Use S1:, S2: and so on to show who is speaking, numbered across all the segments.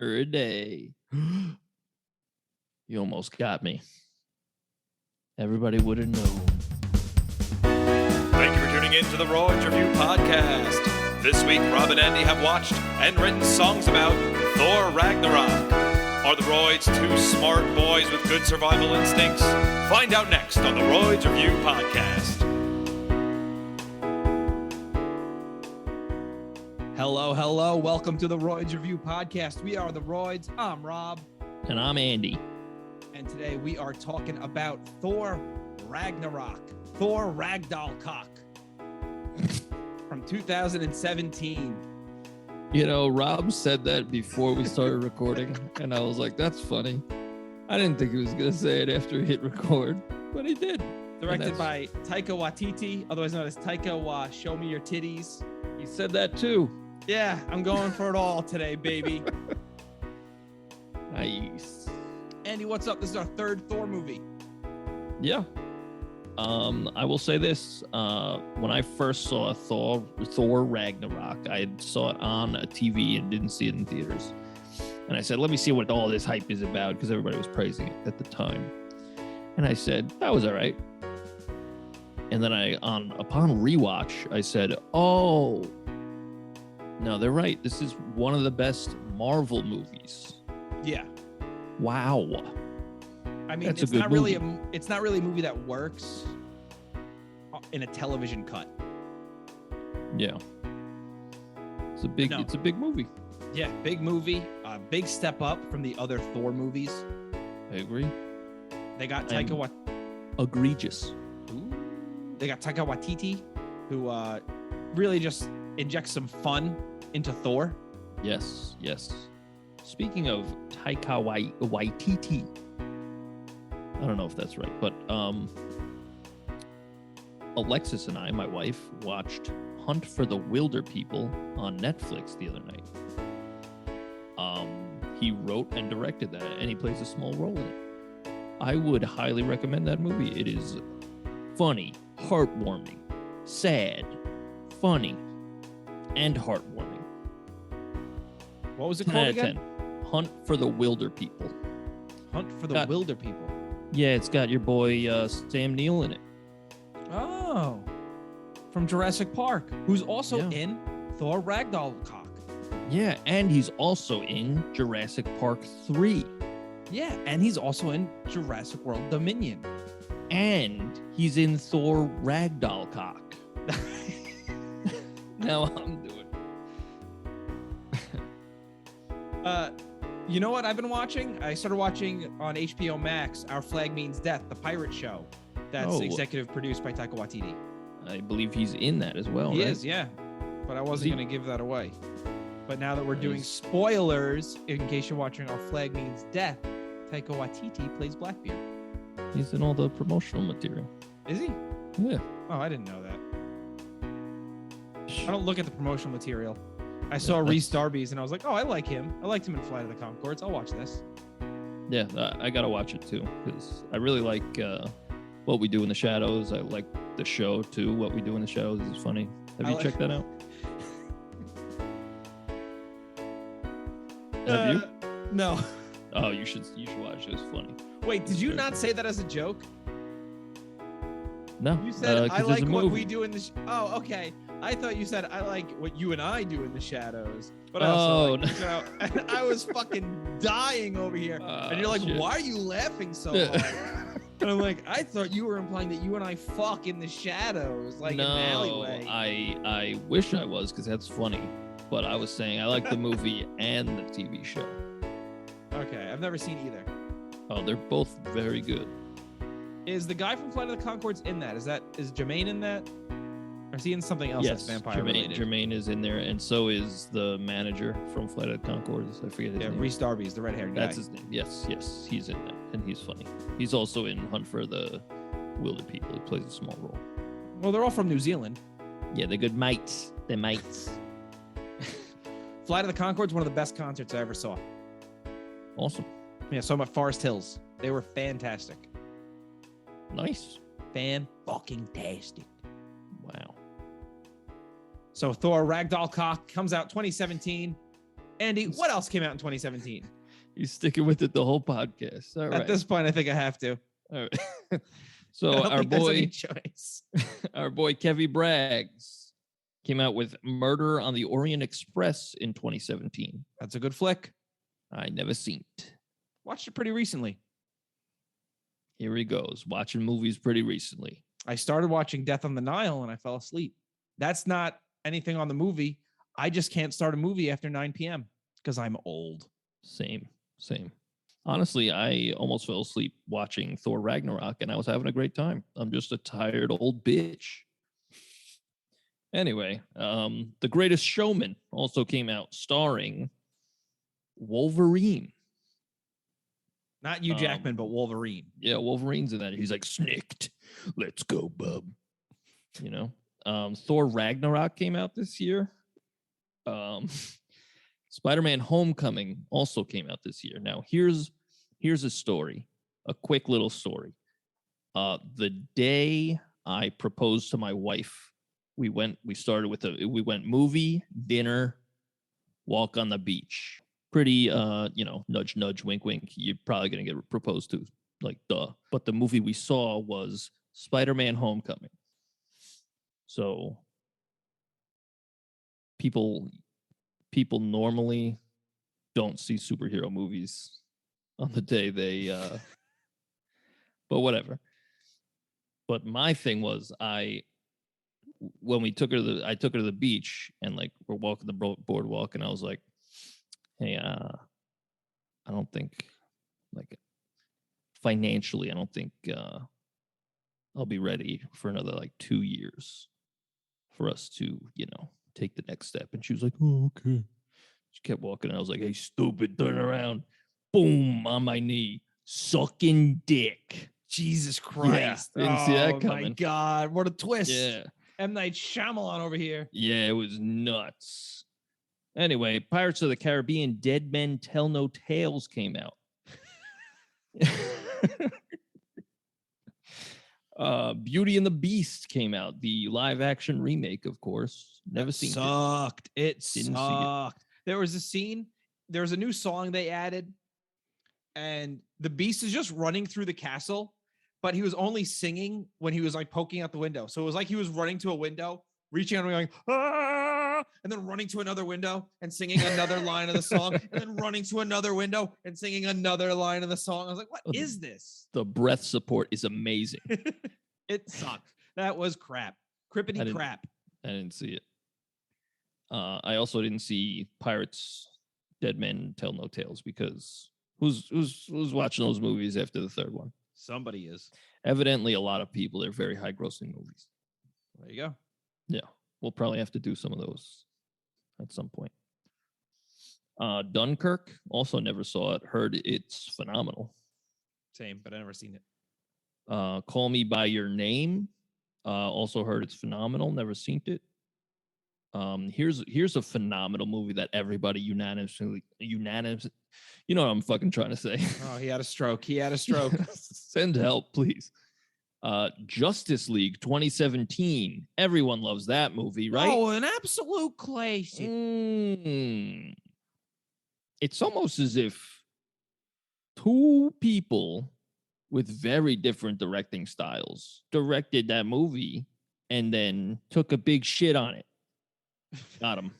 S1: a day. You almost got me. Everybody would have known.
S2: Thank you for tuning in to the Royds Revue podcast. This week, Rob and Andy have watched and written songs about Thor Ragnarok. Are the Royds two smart boys with good survival instincts? Find out next on the Royds Revue podcast.
S3: Hello. Welcome to the Royds Revue podcast. We are the Royds. I'm Rob.
S1: And I'm Andy.
S3: And today we are talking about Thor Ragnarok. Thor Ragdollcock from 2017.
S1: You know, Rob said that before we started recording, and I was like, that's funny. I didn't think he was going to say it after he hit record, but he did.
S3: Directed by Taika Waititi, otherwise known as Taika Show Me Your Titties.
S1: He said that too.
S3: Yeah, I'm going for it all today, baby.
S1: Nice.
S3: Andy, what's up? This is our third Thor movie.
S1: Yeah. I will say this. When I first saw Thor Ragnarok, I saw it on a TV and didn't see it in theaters. And I said, let me see what all this hype is about, because everybody was praising it at the time. And I said, that was all right. And then upon rewatch, I said, oh, no, they're right. This is one of the best Marvel movies.
S3: Yeah.
S1: Wow.
S3: I mean,
S1: That's
S3: it's
S1: a good
S3: not really
S1: movie.
S3: It's not really a movie that works in a television cut.
S1: Yeah. It's a big movie.
S3: Yeah, big movie. Big step up from the other Thor movies.
S1: I agree.
S3: They got
S1: Egregious.
S3: They got Taika Waititi, who really just injects some fun into Thor.
S1: Yes. Speaking of Taika Waititi, I don't know if that's right, but Alexis and I, my wife, watched Hunt for the Wilder People on Netflix the other night. He wrote and directed that, and he plays a small role in it. I would highly recommend that movie. It is funny, heartwarming, sad, funny, and heartwarming.
S3: What was it
S1: 10
S3: called
S1: out of
S3: again?
S1: 10. Hunt for the Wilder People.
S3: Hunt for the Wilder People.
S1: Yeah, it's got your boy Sam Neill in it.
S3: Oh, from Jurassic Park, who's also
S1: Yeah.
S3: in Thor Ragdollcock.
S1: Yeah, and he's also in Jurassic Park 3.
S3: Yeah, and he's also in Jurassic World Dominion.
S1: And he's in Thor Ragdollcock. Now I'm doing.
S3: You know what I've been watching? I started watching on HBO Max, Our Flag Means Death, the pirate show. That's executive produced by Taika Waititi.
S1: I believe he's in that as well,
S3: He
S1: right?
S3: is, yeah. But I wasn't going to give that away. But now that we're doing spoilers, in case you're watching Our Flag Means Death, Taika Waititi plays Blackbeard.
S1: He's in all the promotional material.
S3: Is he?
S1: Yeah.
S3: Oh, I didn't know that. I don't look at the promotional material. I saw Reese Darby's and I was like, oh, I like him. I liked him in Flight of the Conchords. I'll watch this.
S1: Yeah, I got to watch it too, because I really like What We Do in the Shadows. I like the show too. What We Do in the Shadows is funny. Have you checked that out? Have you?
S3: No.
S1: Oh, you should watch it. It's funny.
S3: Wait, did you not say that as a joke?
S1: No.
S3: You said, I like what we do in the... Oh, okay. I thought you said, I like what you and I do in the shadows. But I also and I was fucking dying over here. And you're like,
S1: shit.
S3: Why are you laughing so hard? And I'm like, I thought you were implying that you and I fuck in the shadows, like in an alleyway.
S1: I wish I was, because that's funny. But I was saying I like the movie and the TV show.
S3: Okay, I've never seen either.
S1: Oh, they're both very good.
S3: Is the guy from Flight of the Conchords in that? Is Jermaine in that? Or is he in something else that's vampire related?
S1: Jermaine is in there, and so is the manager from Flight of the Conchords. I forget his name.
S3: Yeah, Reese Darby's the red-haired guy.
S1: That's his name. Yes, he's in that, and he's funny. He's also in Hunt for the Wilder People. He plays a small role.
S3: Well, they're all from New Zealand.
S1: Yeah, they're good mates. They're mates.
S3: Flight of the Conchords, one of the best concerts I ever saw.
S1: Awesome.
S3: Yeah, so I'm at Forest Hills. They were fantastic.
S1: Nice.
S3: Fan-fucking-tastic.
S1: Wow.
S3: So Thor Ragdollcock comes out 2017. Andy, what else came out in 2017?
S1: He's sticking with it the whole podcast. All right.
S3: At this point, I think I have to.
S1: All right. So our boy, our boy Kevy Braggs came out with Murder on the Orient Express in 2017.
S3: That's a good flick.
S1: I never seen it.
S3: Watched it pretty recently.
S1: Here he goes, watching movies pretty recently.
S3: I started watching Death on the Nile and I fell asleep. That's not anything on the movie. I just can't start a movie after 9 p.m. because I'm old.
S1: Same. Honestly, I almost fell asleep watching Thor Ragnarok and I was having a great time. I'm just a tired old bitch. Anyway, The Greatest Showman also came out starring Wolverine.
S3: Not Hugh Jackman, but Wolverine.
S1: Yeah, Wolverine's in that. He's like, snicked. Let's go, bub. You know? Thor Ragnarok came out this year. Spider-Man Homecoming also came out this year. Now, here's a story, a quick little story. The day I proposed to my wife, we went movie, dinner, walk on the beach. Pretty, nudge, nudge, wink, wink. You're probably going to get proposed to, like, duh. But the movie we saw was Spider-Man Homecoming. So people normally don't see superhero movies on the day they but whatever. But my thing was I took her to the beach and like we're walking the boardwalk and I was like, hey, I don't think like financially I don't think I'll be ready for another like 2 years for us to, take the next step. And she was like, oh, okay. She kept walking and I was like, hey, stupid, turn around. Boom, on my knee. Sucking dick.
S3: Jesus Christ.
S1: Yeah, didn't see that coming.
S3: Oh my God, what a twist.
S1: Yeah.
S3: M. Night Shyamalan over here.
S1: Yeah, it was nuts. Anyway, Pirates of the Caribbean Dead Men Tell No Tales came out. Beauty and the Beast came out, the live action remake, of course. Never seen
S3: it. It
S1: Didn't
S3: sucked. There was a scene, there was a new song they added, and the Beast is just running through the castle, but he was only singing when he was like poking out the window. So it was like he was running to a window, reaching out and going, ah, and then running to another window and singing another line of the song, and then running to another window and singing another line of the song. I was like, what is this?
S1: The breath support is amazing.
S3: It sucked. That was crap. Crippity crap.
S1: I didn't see it. I also didn't see Pirates Dead Men Tell No Tales because who's watching those movies after the third one?
S3: Somebody is.
S1: Evidently a lot of people. They're very high grossing movies.
S3: There you go.
S1: Yeah. We'll probably have to do some of those at some point. Dunkirk, also never saw it. Heard it's phenomenal.
S3: Same, but I never seen it.
S1: Call Me By Your Name, also heard it's phenomenal. Never seen it. Here's a phenomenal movie that everybody unanimous. You know what I'm fucking trying to say.
S3: Oh, he had a stroke.
S1: Send help, please. Justice League 2017. Everyone loves that movie, right?
S3: Oh, an absolute classic.
S1: It's almost as if two people with very different directing styles directed that movie and then took a big shit on it. Got him.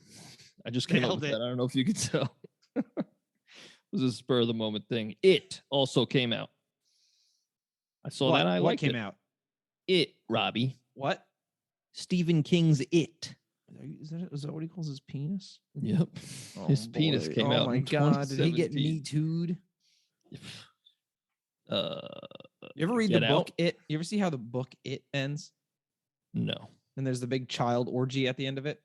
S1: I just came up with that. I don't know if you could tell. It was a spur of the moment thing. It also came out. I saw that. I liked it. What came out? It, Robbie.
S3: What?
S1: Stephen King's It.
S3: Is that what he calls his penis?
S1: Yep.
S3: Oh,
S1: his penis came out.
S3: Oh my God. Did he get Me Too'd? You ever read the book It? You ever see how the book It ends?
S1: No.
S3: And there's the big child orgy at the end of it.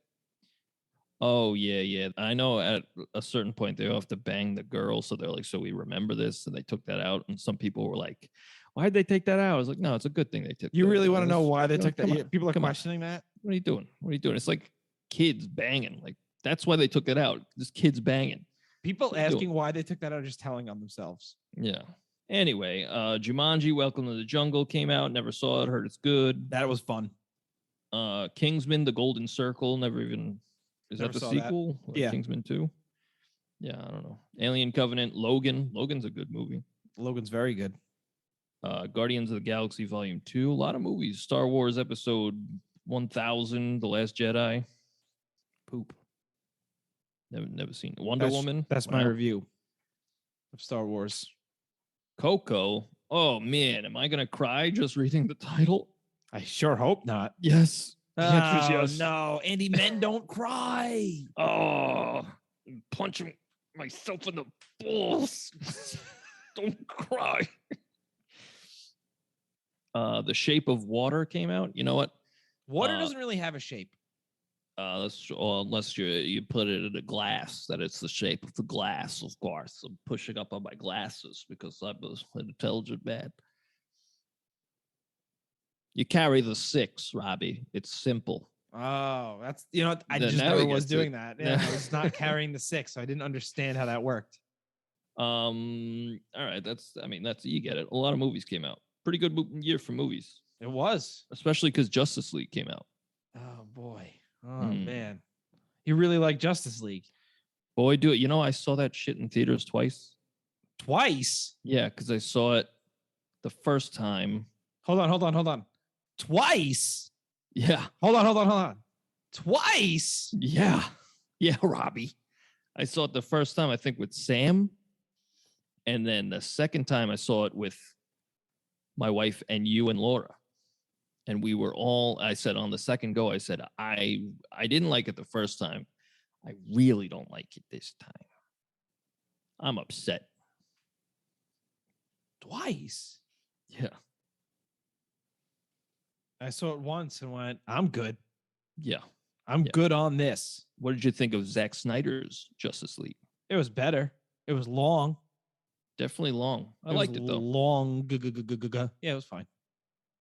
S1: Oh, yeah. I know at a certain point they have to bang the girl. So they're like, so we remember this. And they took that out. And some people were like, why'd they take that out? I was like, no, it's a good thing they took
S3: You
S1: that
S3: really
S1: out.
S3: want to know why they took that?
S1: On.
S3: People are questioning that.
S1: What are you doing? It's like kids banging. Like, that's why they took it out. Just kids banging.
S3: People asking why they took that out are just telling on themselves.
S1: Yeah. Anyway, Jumanji, Welcome to the Jungle came out. Never saw it. Heard it's good.
S3: That was fun.
S1: Kingsman, The Golden Circle. Never even... Is that the sequel?
S3: Yeah.
S1: Kingsman 2? Yeah, I don't know. Alien Covenant, Logan. Logan's a good movie.
S3: Logan's very good.
S1: Guardians of the Galaxy Volume 2. A lot of movies. Star Wars Episode 1000, The Last Jedi.
S3: Poop.
S1: Never seen it. Wonder Woman.
S3: That's my
S1: Wow.
S3: review of Star Wars.
S1: Coco. Oh, man. Am I going to cry just reading the title?
S3: I sure hope not.
S1: Yes. The answer is yes.
S3: No, Andy, men don't cry.
S1: Oh, I'm punching myself in the balls. Don't cry. The Shape of Water came out. You know what?
S3: Water doesn't really have a shape.
S1: Unless you put it in a glass, that it's the shape of the glass, of course. I'm pushing up on my glasses because I'm an intelligent man. You carry the 6, Robbie. It's simple.
S3: Oh, that's, you know, I
S1: Then
S3: just
S1: now
S3: never
S1: he
S3: was
S1: gets
S3: doing
S1: it.
S3: that. Yeah, I was not carrying the 6, so I didn't understand how that worked.
S1: All right, that's you get it. A lot of movies came out. Pretty good year for movies,
S3: It was.
S1: especially because Justice League came out.
S3: Oh boy. Oh man. You really like Justice League?
S1: Boy, do it. You know, I saw that shit in theaters twice.
S3: Twice?
S1: Yeah, because I saw it the first time.
S3: Hold on. Twice?
S1: Yeah.
S3: Hold on. Twice?
S1: Yeah. Yeah, Robbie. I saw it the first time, I think, with Sam. And then the second time I saw it with my wife and you and Laura. And we were all, I said on the second go, I said, I didn't like it the first time. I really don't like it this time. I'm upset.
S3: Twice?
S1: Yeah.
S3: I saw it once and went, I'm good.
S1: Yeah.
S3: I'm
S1: Yeah.
S3: good on this.
S1: What did you think of Zack Snyder's Justice League?
S3: It was better. It was long.
S1: Definitely long. I liked it though.
S3: Long. Yeah, it was fine.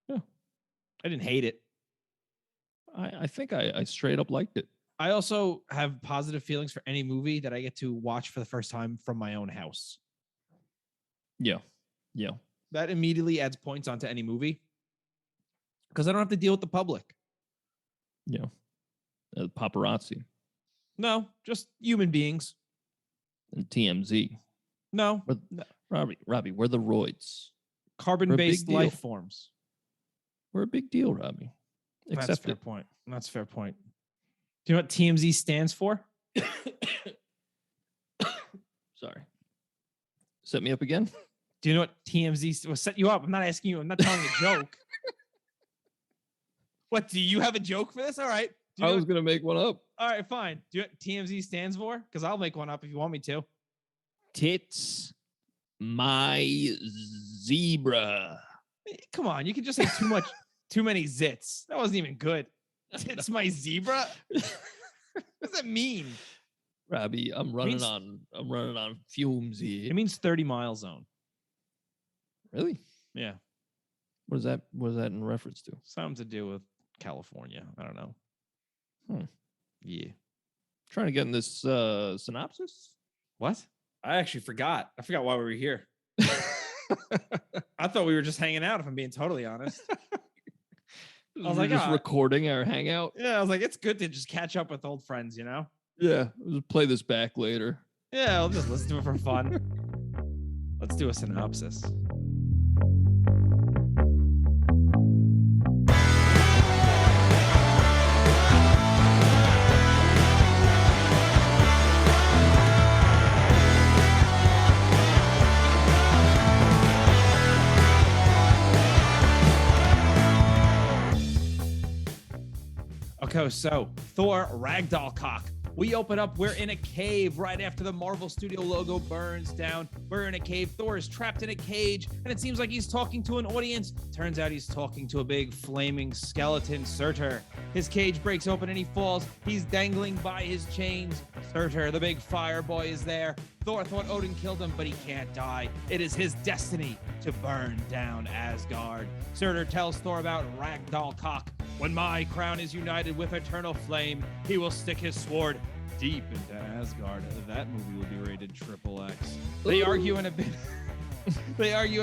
S1: Yeah.
S3: I didn't hate it.
S1: I think I straight up liked it.
S3: I also have positive feelings for any movie that I get to watch for the first time from my own house.
S1: Yeah. Yeah.
S3: That immediately adds points onto any movie because I don't have to deal with the public.
S1: Yeah. Paparazzi
S3: No, just human beings.
S1: and TMZ.
S3: No,
S1: Robbie, we're the Royds.
S3: carbon-based
S1: deal.
S3: life forms.
S1: We're a big deal, Robbie.
S3: That's
S1: Accept
S3: fair
S1: it.
S3: point. That's a fair point. Do you know what TMZ stands for?
S1: Sorry. Set me up again?
S3: Do you know what TMZ will set you up? I'm not asking you. I'm not telling a joke. What, do you have a joke for this? All right. Do you
S1: I
S3: know
S1: was going to make one up.
S3: all right, fine. Do you know what TMZ stands for? Because I'll make one up if you want me to.
S1: Tits my zebra.
S3: Come on, you can just say too many zits. That wasn't even good. It's my zebra. What does that mean?
S1: Robbie, I'm running on fumes here.
S3: It means 30-mile zone.
S1: Really?
S3: Yeah,
S1: What is that in reference to?
S3: something to do with California. I don't know. Yeah.
S1: Trying to get in this synopsis?
S3: What? I actually forgot. I forgot why we were here. I thought we were just hanging out, if I'm being totally honest. I was like,
S1: just recording our hangout.
S3: Yeah, I was like, it's good to just catch up with old friends, you know?
S1: Yeah, we'll play this back later.
S3: Yeah, I'll just listen to it for fun. Let's do a synopsis. Okay, so Thor Ragnarok. We open up, we're in a cave right after the Marvel Studio logo burns down. We're in a cave. Thor is trapped in a cage, and it seems like he's talking to an audience. Turns out he's talking to a big flaming skeleton, Surtur. His cage breaks open and he falls. He's dangling by his chains. Surtur, the big fire boy, is there. Thor thought Odin killed him, but he can't die. It is his destiny to burn down Asgard. Surtur tells Thor about Ragnarok. When my crown is united with eternal flame, he will stick his sword deep into Asgard. That movie will be rated XXX. They argue in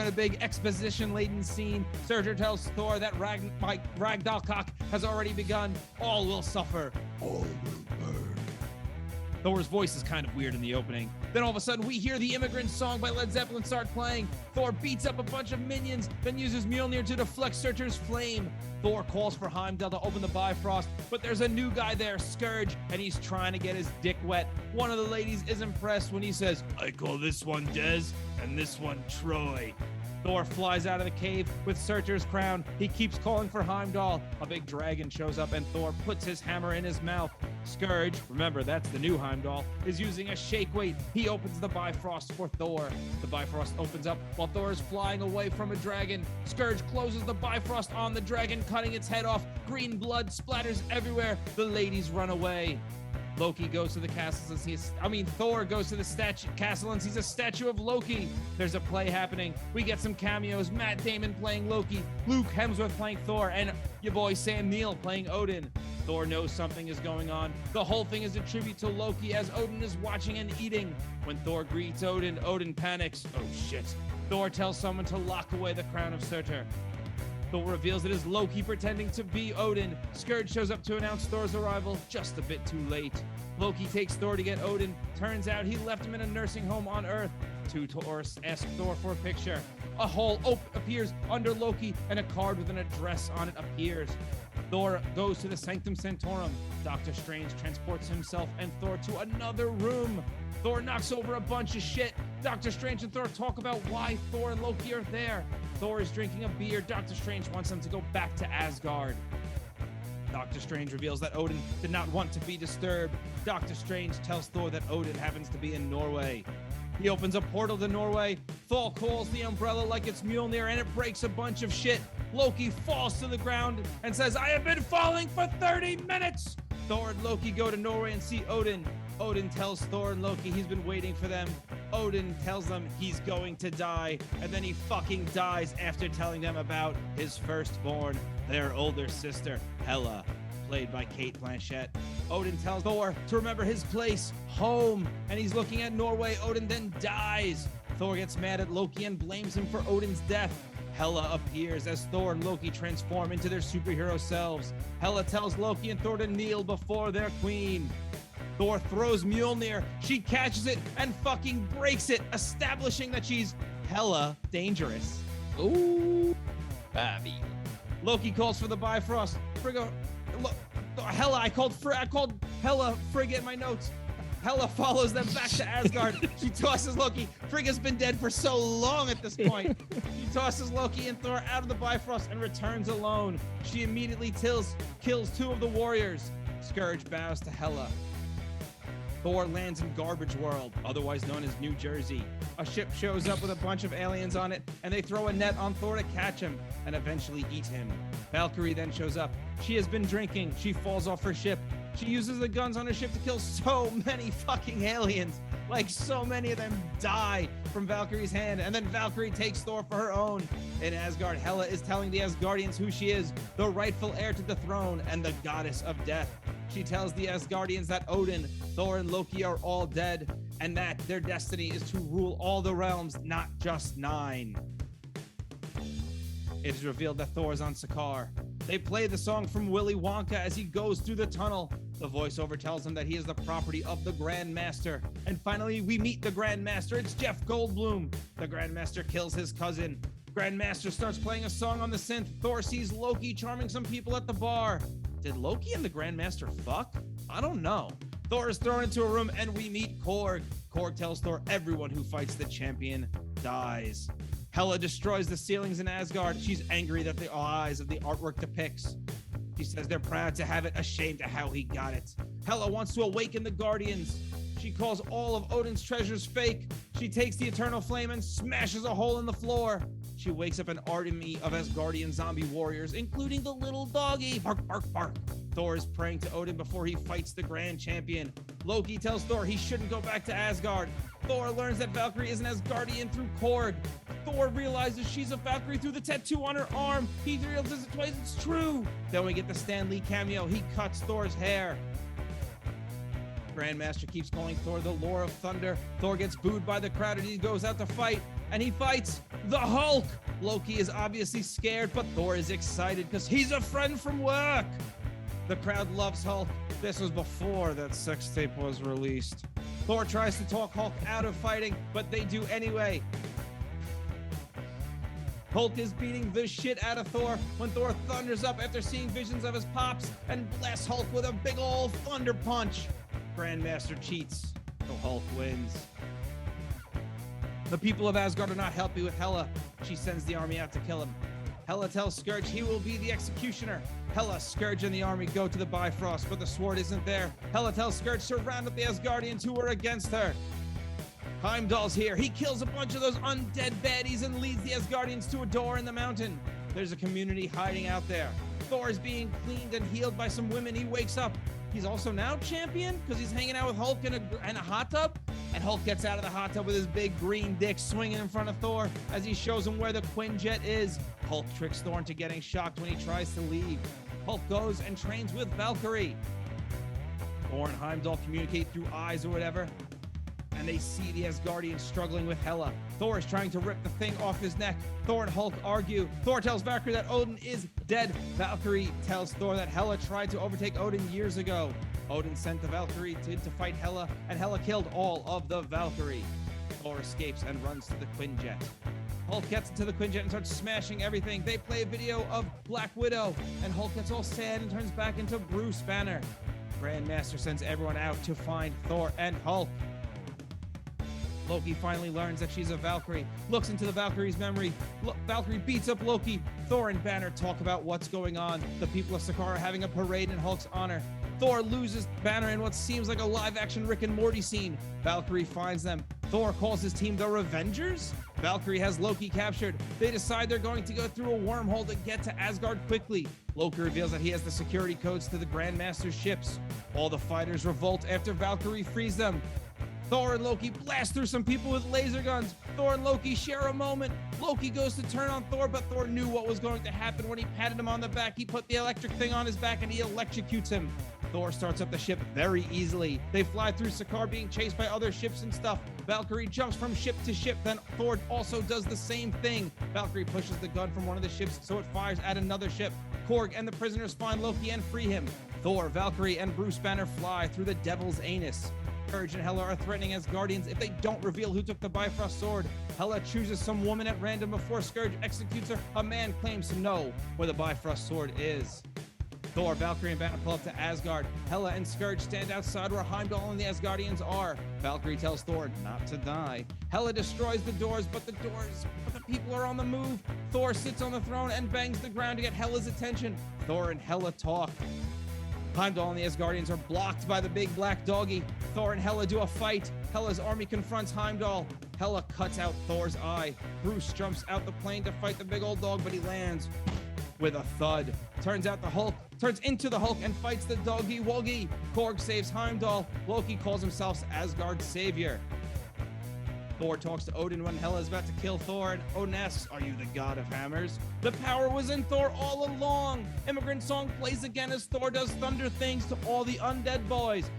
S3: a big exposition-laden scene. Surtur tells Thor that Ragnarok has already begun. All will suffer. All will burn. Thor's voice is kind of weird in the opening. Then all of a sudden, we hear the Immigrant Song by Led Zeppelin start playing. Thor beats up a bunch of minions, then uses Mjolnir to deflect Surtur's flame. Thor calls for Heimdall to open the Bifrost, but there's a new guy there, Scourge, and he's trying to get his dick wet. One of the ladies is impressed when he says, "I call this one Des, and this one Troy." Thor flies out of the cave with Surtur's crown. He keeps calling for Heimdall. A big dragon shows up and Thor puts his hammer in his mouth. Scourge, remember that's the new Heimdall, is using a shake weight. He opens the Bifrost for Thor. The Bifrost opens up while Thor is flying away from a dragon. Scourge closes the Bifrost on the dragon, cutting its head off. Green blood splatters everywhere. The ladies run away. Loki goes to the castle and sees, Thor goes to the castle and sees a statue of Loki. There's a play happening. We get some cameos. Matt Damon playing Loki, Luke Hemsworth playing Thor, and your boy Sam Neill playing Odin. Thor knows something is going on. The whole thing is a tribute to Loki as Odin is watching and eating. When Thor greets Odin, Odin panics. Oh shit. Thor tells someone to lock away the crown of Surtur. Thor reveals it is Loki pretending to be Odin. Scourge shows up to announce Thor's arrival, just a bit too late. Loki takes Thor to get Odin. Turns out he left him in a nursing home on Earth. Two tourists ask Thor for a picture. A hole appears under Loki and a card with an address on it appears. Thor goes to the Sanctum Sanctorum. Doctor Strange transports himself and Thor to another room. Thor knocks over a bunch of shit. Doctor Strange and Thor talk about why Thor and Loki are there. Thor is drinking a beer. Doctor Strange wants them to go back to Asgard. Doctor Strange reveals that Odin did not want to be disturbed. Doctor Strange tells Thor that Odin happens to be in Norway. He opens a portal to Norway. Thor calls the umbrella like it's Mjolnir and it breaks a bunch of shit. Loki falls to the ground and says, "I have been falling for 30 minutes." Thor and Loki go to Norway and see Odin. Odin tells Thor and Loki he's been waiting for them. Odin tells them he's going to die, and then he fucking dies after telling them about his firstborn, their older sister, Hela, played by Cate Blanchett. Odin tells Thor to remember his place, home, and he's looking at Norway. Odin then dies. Thor gets mad at Loki and blames him for Odin's death. Hela appears as Thor and Loki transform into their superhero selves. Hela tells Loki and Thor to kneel before their queen. Thor throws Mjolnir. She catches it and fucking breaks it, establishing that she's hella dangerous.
S1: Ooh, Babby.
S3: Loki calls for the Bifrost. Hela, I called Hela Frigga in my notes. Hela follows them back to Asgard. She tosses Loki. Frigga's been dead for so long at this point. She tosses Loki and Thor out of the Bifrost and returns alone. She immediately kills two of the warriors. Scourge bows to Hela. Thor lands in Garbage World, otherwise known as New Jersey. A ship shows up with a bunch of aliens on it, and they throw a net on Thor to catch him and eventually eat him. Valkyrie then shows up. She has been drinking. She falls off her ship. She uses the guns on her ship to kill so many fucking aliens. Like, so many of them die from Valkyrie's hand, and then Valkyrie takes Thor for her own. In Asgard, Hela is telling the Asgardians who she is, the rightful heir to the throne and the goddess of death. She tells the Asgardians that Odin, Thor, and Loki are all dead, and that their destiny is to rule all the realms, not just 9. It is revealed that Thor is on Sakaar. They play the song from Willy Wonka as he goes through the tunnel. The voiceover tells him that he is the property of the Grand Master. And finally, we meet the Grand Master. It's Jeff Goldblum. The Grand Master kills his cousin. Grand Master starts playing a song on the synth. Thor sees Loki charming some people at the bar. Did Loki and the Grand Master fuck? I don't know. Thor is thrown into a room and we meet Korg. Korg tells Thor everyone who fights the champion dies. Hela destroys the ceilings in Asgard. She's angry that the eyes of the artwork depicts. She says they're proud to have it, ashamed at how he got it. Hela wants to awaken the Guardians. She calls all of Odin's treasures fake. She takes the Eternal Flame and smashes a hole in the floor. She wakes up an army of Asgardian zombie warriors, including the little doggy. Bark, bark, bark. Thor is praying to Odin before he fights the Grand Champion. Loki tells Thor he shouldn't go back to Asgard. Thor learns that Valkyrie is an Asgardian through Korg. Thor realizes she's a Valkyrie through the tattoo on her arm. He realizes it twice, it's true. Then we get the Stan Lee cameo. He cuts Thor's hair. Grandmaster keeps calling Thor the Lord of Thunder. Thor gets booed by the crowd and he goes out to fight. And he fights the Hulk. Loki is obviously scared, but Thor is excited because he's a friend from work. The crowd loves Hulk. This was before that sex tape was released. Thor tries to talk Hulk out of fighting, but they do anyway. Hulk is beating the shit out of Thor when Thor thunders up after seeing visions of his pops and blasts Hulk with a big ol' thunder punch. Grandmaster cheats, so Hulk wins. The people of Asgard are not happy with Hela. She sends the army out to kill him. Hela tells Scourge he will be the executioner. Hela, Scourge, and the army go to the Bifrost, but the sword isn't there. Hela tells Scourge to round up the Asgardians who are against her. Heimdall's here. He kills a bunch of those undead baddies and leads the Asgardians to a door in the mountain. There's a community hiding out there. Thor is being cleaned and healed by some women. He wakes up. He's also now champion because he's hanging out with Hulk in a hot tub. And Hulk gets out of the hot tub with his big green dick swinging in front of Thor as he shows him where the Quinjet is. Hulk tricks Thor into getting shocked when he tries to leave. Hulk goes and trains with Valkyrie. Thor and Heimdall communicate through eyes or whatever, and they see the Asgardians struggling with Hela. Thor is trying to rip the thing off his neck. Thor and Hulk argue. Thor tells Valkyrie that Odin is dead. Valkyrie tells Thor that Hela tried to overtake Odin years ago. Odin sent the Valkyrie to fight Hela, and Hela killed all of the Valkyrie. Thor escapes and runs to the Quinjet. Hulk gets into the Quinjet and starts smashing everything. They play a video of Black Widow, and Hulk gets all sad and turns back into Bruce Banner. Grandmaster sends everyone out to find Thor and Hulk. Loki finally learns that she's a Valkyrie, looks into the Valkyrie's memory. Valkyrie beats up Loki. Thor and Banner talk about what's going on. The people of Sakaar are having a parade in Hulk's honor. Thor loses Banner in what seems like a live-action Rick and Morty scene. Valkyrie finds them. Thor calls his team the Revengers. Valkyrie has Loki captured. They decide they're going to go through a wormhole to get to Asgard quickly. Loki reveals that he has the security codes to the Grandmaster's ships. All the fighters revolt after Valkyrie frees them. Thor and Loki blast through some people with laser guns. Thor and Loki share a moment. Loki goes to turn on Thor, but Thor knew what was going to happen when he patted him on the back. He put the electric thing on his back and he electrocutes him. Thor starts up the ship very easily. They fly through Sakaar being chased by other ships and stuff. Valkyrie jumps from ship to ship, then Thor also does the same thing. Valkyrie pushes the gun from one of the ships so it fires at another ship. Korg and the prisoners find Loki and free him. Thor, Valkyrie, and Bruce Banner fly through the Devil's Anus. Scourge and Hela are threatening Asgardians if they don't reveal who took the Bifrost sword. Hela chooses some woman at random before Scourge executes her. A man claims to know where the Bifrost sword is. Thor, Valkyrie, and Banner pull up to Asgard. Hela and Scourge stand outside where Heimdall and the Asgardians are. Valkyrie tells Thor not to die. Hela destroys the doors, but the people are on the move. Thor sits on the throne and bangs the ground to get Hela's attention. Thor and Hela talk. Heimdall and the Asgardians are blocked by the big black doggy. Thor and Hela do a fight. Hela's army confronts Heimdall. Hela cuts out Thor's eye. Bruce jumps out the plane to fight the big old dog, but he lands with a thud. Turns out the Hulk turns into the Hulk and fights the doggy woggy. Korg saves Heimdall. Loki calls himself Asgard's savior. Thor talks to Odin when Hela is about to kill Thor, and Odin asks, "Are you the god of hammers?" The power was in Thor all along. Immigrant Song plays again as Thor does thunder things to all the undead boys.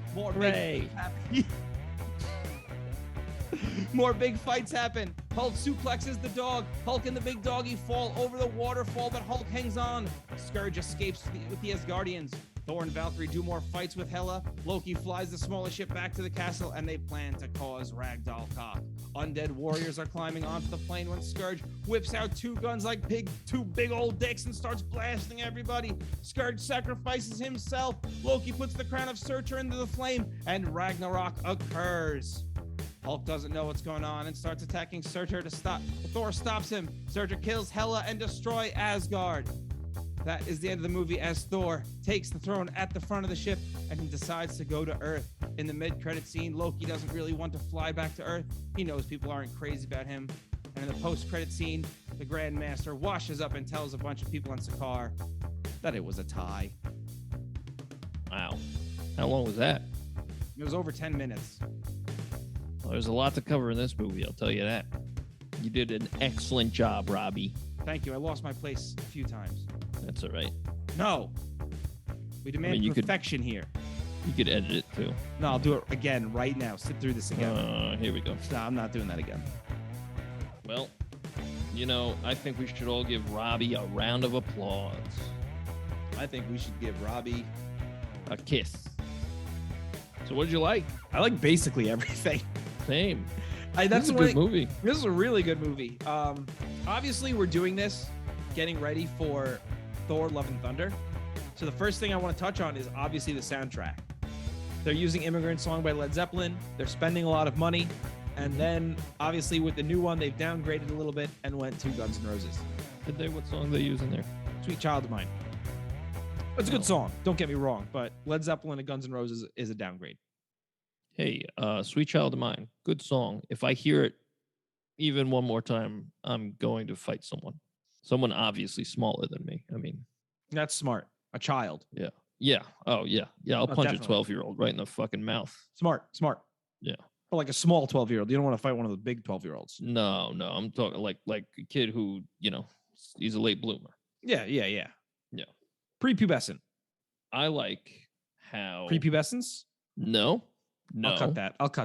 S3: More big fights happen. Hulk suplexes the dog. Hulk and the big doggy fall over the waterfall, but Hulk hangs on. Scourge escapes with the Asgardians. Thor and Valkyrie do more fights with Hela. Loki flies the smaller ship back to the castle, and they plan to cause Ragdoll cock. Undead warriors are climbing onto the plane when Scourge whips out two guns like two big old dicks and starts blasting everybody. Scourge sacrifices himself. Loki puts the crown of Surtur into the flame, and Ragnarok occurs. Hulk doesn't know what's going on and starts attacking Surtur to stop. Thor stops him. Surtur kills Hela and destroys Asgard. That is the end of the movie as Thor takes the throne at the front of the ship and he decides to go to Earth. In the mid-credit scene, Loki doesn't really want to fly back to Earth. He knows people aren't crazy about him. And in the post-credit scene, the Grandmaster washes up and tells a bunch of people on Sakaar that it was a tie.
S1: Wow. How long was that?
S3: It was over 10 minutes.
S1: Well, there's a lot to cover in this movie, I'll tell you that. You did an excellent job, Robbie.
S3: Thank you. I lost my place a few times.
S1: That's all right.
S3: No. We demand perfection here.
S1: You could edit it too.
S3: No, I'll do it again right now. Sit through this again.
S1: Here we go.
S3: No, I'm not doing that again.
S1: Well, I think we should all give Robbie a round of applause.
S3: I think we should give Robbie
S1: A kiss. So what did you like?
S3: I like basically everything.
S1: Same.
S3: That's
S1: This is a good movie.
S3: This is a really good movie. Obviously, we're doing this, getting ready for Thor: Love and Thunder. So the first thing I want to touch on is obviously the soundtrack. They're using Immigrant Song by Led Zeppelin. They're spending a lot of money. And then, obviously, with the new one, they've downgraded a little bit and went to Guns N' Roses.
S1: Did they? What song they use in there?
S3: Sweet Child of Mine. It's a good song. Don't get me wrong. But Led Zeppelin and Guns N' Roses is a downgrade.
S1: Hey, Sweet Child of Mine. Good song. If I hear it even one more time, I'm going to fight someone. Someone obviously smaller than me. I mean,
S3: That's smart. A child.
S1: yeah. Yeah. Oh, yeah. Yeah. I'll punch
S3: definitely.
S1: a 12-year-old right in the fucking mouth.
S3: Smart.
S1: Yeah.
S3: Or like a small 12-year-old. You don't want to fight one of the big 12-year-olds.
S1: No. I'm talking like a kid who, he's a late bloomer.
S3: Yeah.
S1: Yeah.
S3: Prepubescent.
S1: I like how.
S3: Prepubescence?
S1: No.
S3: I'll cut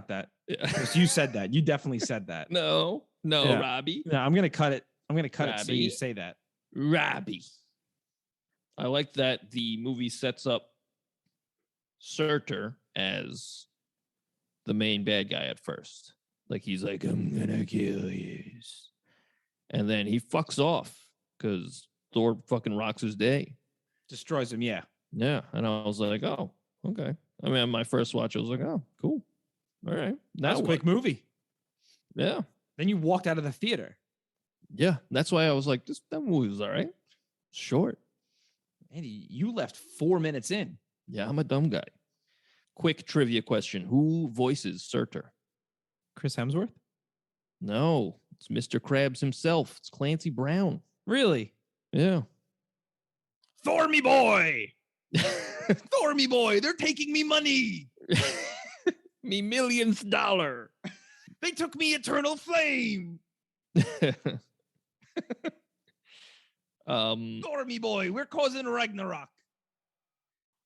S3: that.
S1: Yeah.
S3: Because you said that. You definitely said that.
S1: No,
S3: Yeah.
S1: Robbie.
S3: No, I'm gonna cut it. I'm gonna cut it so
S1: Robbie.
S3: you say that.
S1: Robbie. I like that the movie sets up Surtur as the main bad guy at first. Like he's like, I'm gonna kill you. And then he fucks off because Thor fucking rocks his day.
S3: Destroys him. Yeah.
S1: Yeah. And I was like, oh, okay. I mean, on my first watch, I was like, oh, cool. All right.
S3: That was a quick movie.
S1: Yeah.
S3: Then you walked out of the theater.
S1: Yeah. That's why I was like, that movie was all right. Short.
S3: Andy, you left 4 minutes in.
S1: Yeah, I'm a dumb guy. Quick trivia question. Who voices Surtur?
S3: Chris Hemsworth?
S1: No, it's Mr. Krabs himself. It's Clancy Brown.
S3: Really?
S1: Yeah.
S3: Thor me boy! Thor me boy! They're taking me money!
S1: Me millionth dollar.
S3: They took me eternal flame! Thor me boy! We're causing Ragnarok!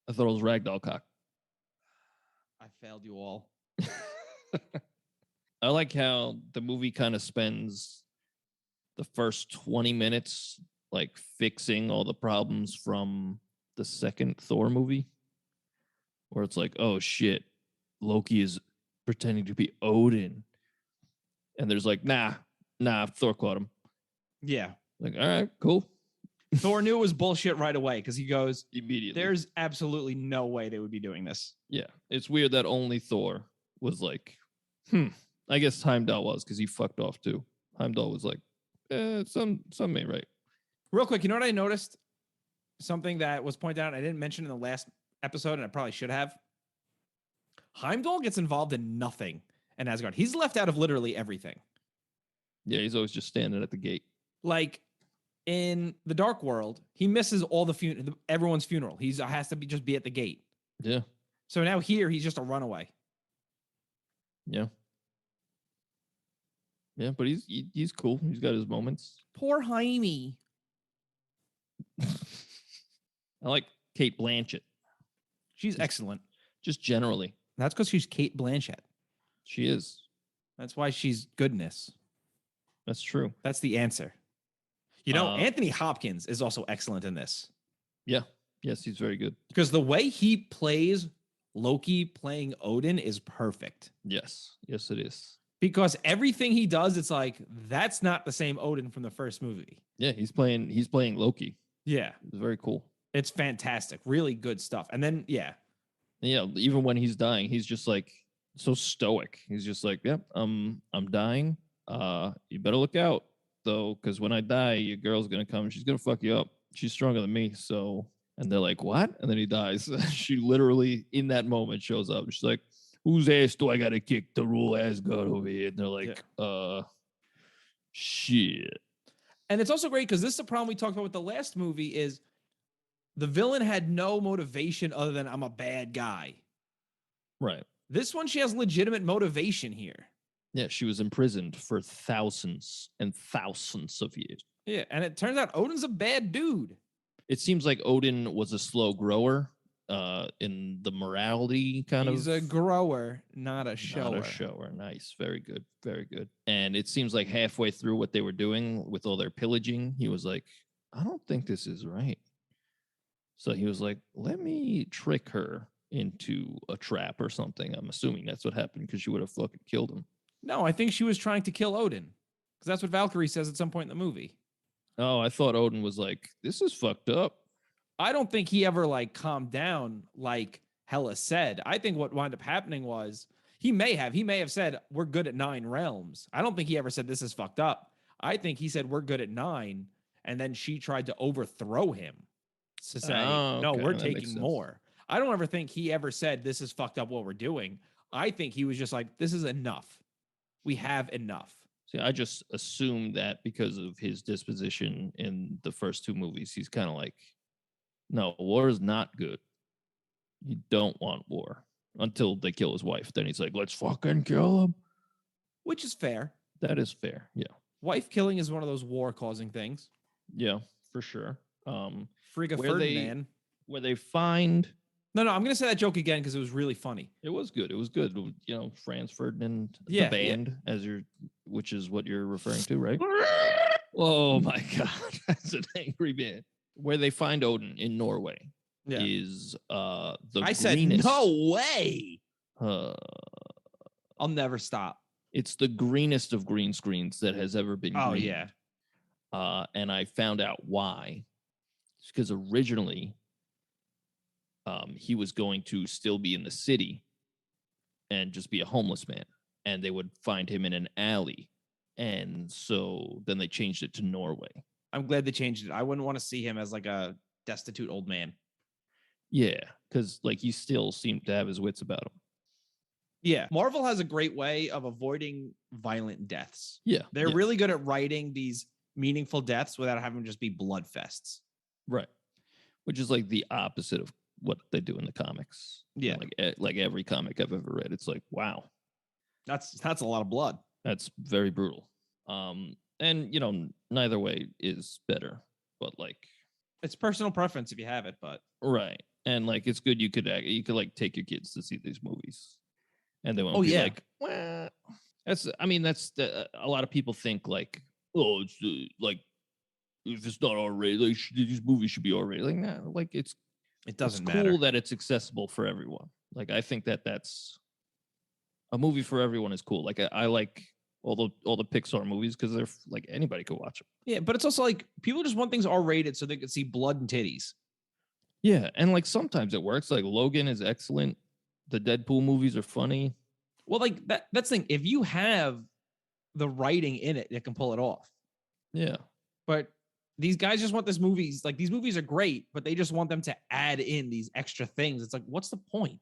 S1: I thought it was Ragdoll Cock.
S3: I failed you all.
S1: I like how the movie kind of spends the first 20 minutes like fixing all the problems from the second Thor movie, where it's like, oh shit, Loki is pretending to be Odin, and there's like, nah, Thor caught him.
S3: Yeah.
S1: Like, all right, cool.
S3: Thor knew it was bullshit right away because he goes,
S1: Immediately.
S3: there's absolutely no way they would be doing this.
S1: Yeah, it's weird that only Thor was like, I guess Heimdall was because he fucked off too. Heimdall was like, some ain't right.
S3: Real quick, you know what I noticed? Something that was pointed out, I didn't mention in the last episode, and I probably should have. Heimdall gets involved in nothing in Asgard. He's left out of literally everything.
S1: Yeah, he's always just standing at the gate.
S3: Like in the Dark World, he misses all everyone's funeral. He has to just be at the gate.
S1: Yeah.
S3: So now here, he's just a runaway.
S1: Yeah. Yeah, but he's cool. He's got his moments.
S3: Poor Jaime.
S1: I like Kate Blanchett.
S3: She's excellent.
S1: Just generally.
S3: That's because she's Kate Blanchett.
S1: She is.
S3: That's why she's goodness.
S1: That's true.
S3: That's the answer. You know, Anthony Hopkins is also excellent in this.
S1: Yeah. Yes, he's very good.
S3: Because the way he plays Loki playing Odin is perfect.
S1: Yes. Yes, it is.
S3: Because everything he does, it's like, that's not the same Odin from the first movie.
S1: Yeah, he's playing Loki.
S3: Yeah.
S1: It's very cool.
S3: It's fantastic. Really good stuff. And then, yeah.
S1: Yeah, even when he's dying, he's just like so stoic. He's just like, yep, I'm dying. You better look out though, because when I die, your girl's gonna come. She's gonna fuck you up. She's stronger than me. So, and they're like, what? And then he dies. She literally in that moment shows up. She's like, whose ass do I gotta kick to rule Asgard over here? And they're like, shit.
S3: And it's also great because this is the problem we talked about with the last movie is the villain had no motivation other than I'm a bad guy.
S1: Right.
S3: This one, she has legitimate motivation here.
S1: Yeah, she was imprisoned for thousands and thousands of years.
S3: Yeah, and it turns out Odin's a bad dude.
S1: It seems like Odin was a slow grower in the morality kind of.
S3: He's a grower, not a shower.
S1: Not a shower. Nice. Very good. Very good. And it seems like halfway through what they were doing with all their pillaging, he was like, I don't think this is right. So he was like, let me trick her into a trap or something. I'm assuming that's what happened because she would have fucking killed him.
S3: No, I think she was trying to kill Odin because that's what Valkyrie says at some point in the movie.
S1: Oh, I thought Odin was like, this is fucked up.
S3: I don't think he ever like calmed down like Hela said. I think what wound up happening was he may have said, we're good at 9 realms. I don't think he ever said this is fucked up. I think he said we're good at 9. And then she tried to overthrow him to say, no, we're taking more. I don't ever think he ever said this is fucked up what we're doing. I think he was just like, this is enough. We have enough.
S1: See, I just assumed that because of his disposition in the first 2 movies, he's kind of like, no, war is not good. You don't want war until they kill his wife. Then he's like, let's fucking kill him.
S3: Which is fair.
S1: That is fair. Yeah.
S3: Wife killing is one of those war causing things.
S1: Yeah, for sure.
S3: Frigga Ferdinand.
S1: Where they find...
S3: No, I'm going to say that joke again because it was really funny.
S1: It was good. It was good. You know, Franz Ferdinand, the band, which is what you're referring to, right? Oh my God. That's an angry band. Where they find Odin in Norway is the
S3: I
S1: greenest.
S3: said, no way.
S1: I'll
S3: never stop.
S1: It's the greenest of green screens that has ever been green.
S3: Yeah.
S1: And I found out why. It's because originally he was going to still be in the city and just be a homeless man. And they would find him in an alley. And so then they changed it to Norway.
S3: I'm glad they changed it. I wouldn't want to see him as like a destitute old man.
S1: Yeah, because like he still seemed to have his wits about him.
S3: Yeah. Marvel has a great way of avoiding violent deaths.
S1: Yeah.
S3: They're really good at writing these meaningful deaths without having to just be blood fests.
S1: Right. Which is like the opposite of what they do in the comics.
S3: Yeah.
S1: Like every comic I've ever read, it's like, wow.
S3: That's a lot of blood.
S1: That's very brutal. And you know, neither way is better, but like
S3: it's personal preference if you have it, but
S1: right. And like it's good you could like take your kids to see these movies. And they won't be like, well, that's a lot of people think like, oh, it's like if it's not R-rated, like, these movies should be R-rated. Like, nah, like it doesn't matter. Cool that it's accessible for everyone. Like I think that's a movie for everyone is cool. Like I like all the Pixar movies because they're like anybody could watch them.
S3: Yeah, but it's also like people just want things R-rated so they can see blood and titties.
S1: Yeah, and like sometimes it works. Like Logan is excellent. The Deadpool movies are funny.
S3: Well, like that's the thing. If you have the writing in it can pull it off.
S1: Yeah.
S3: But these guys just want this movies. Like these movies are great, but they just want them to add in these extra things. It's like, what's the point?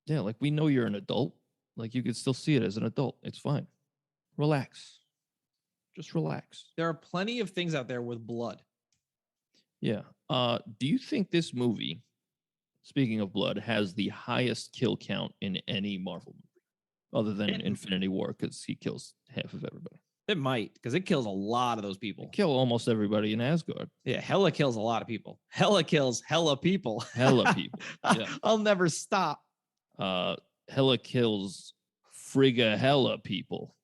S1: Yeah, like we know you're an adult. Like you could still see it as an adult. It's fine. Relax. Just relax.
S3: There are plenty of things out there with blood.
S1: Yeah. Do you think this movie, speaking of blood, has the highest kill count in any Marvel movie? Other than Infinity War, because he kills half of everybody.
S3: It might, because it kills a lot of those people.
S1: They kill almost everybody in Asgard.
S3: Yeah, Hela kills a lot of people. Hela kills hella people.
S1: Hella people. Yeah.
S3: I'll never stop.
S1: Hela kills Frigga hella people.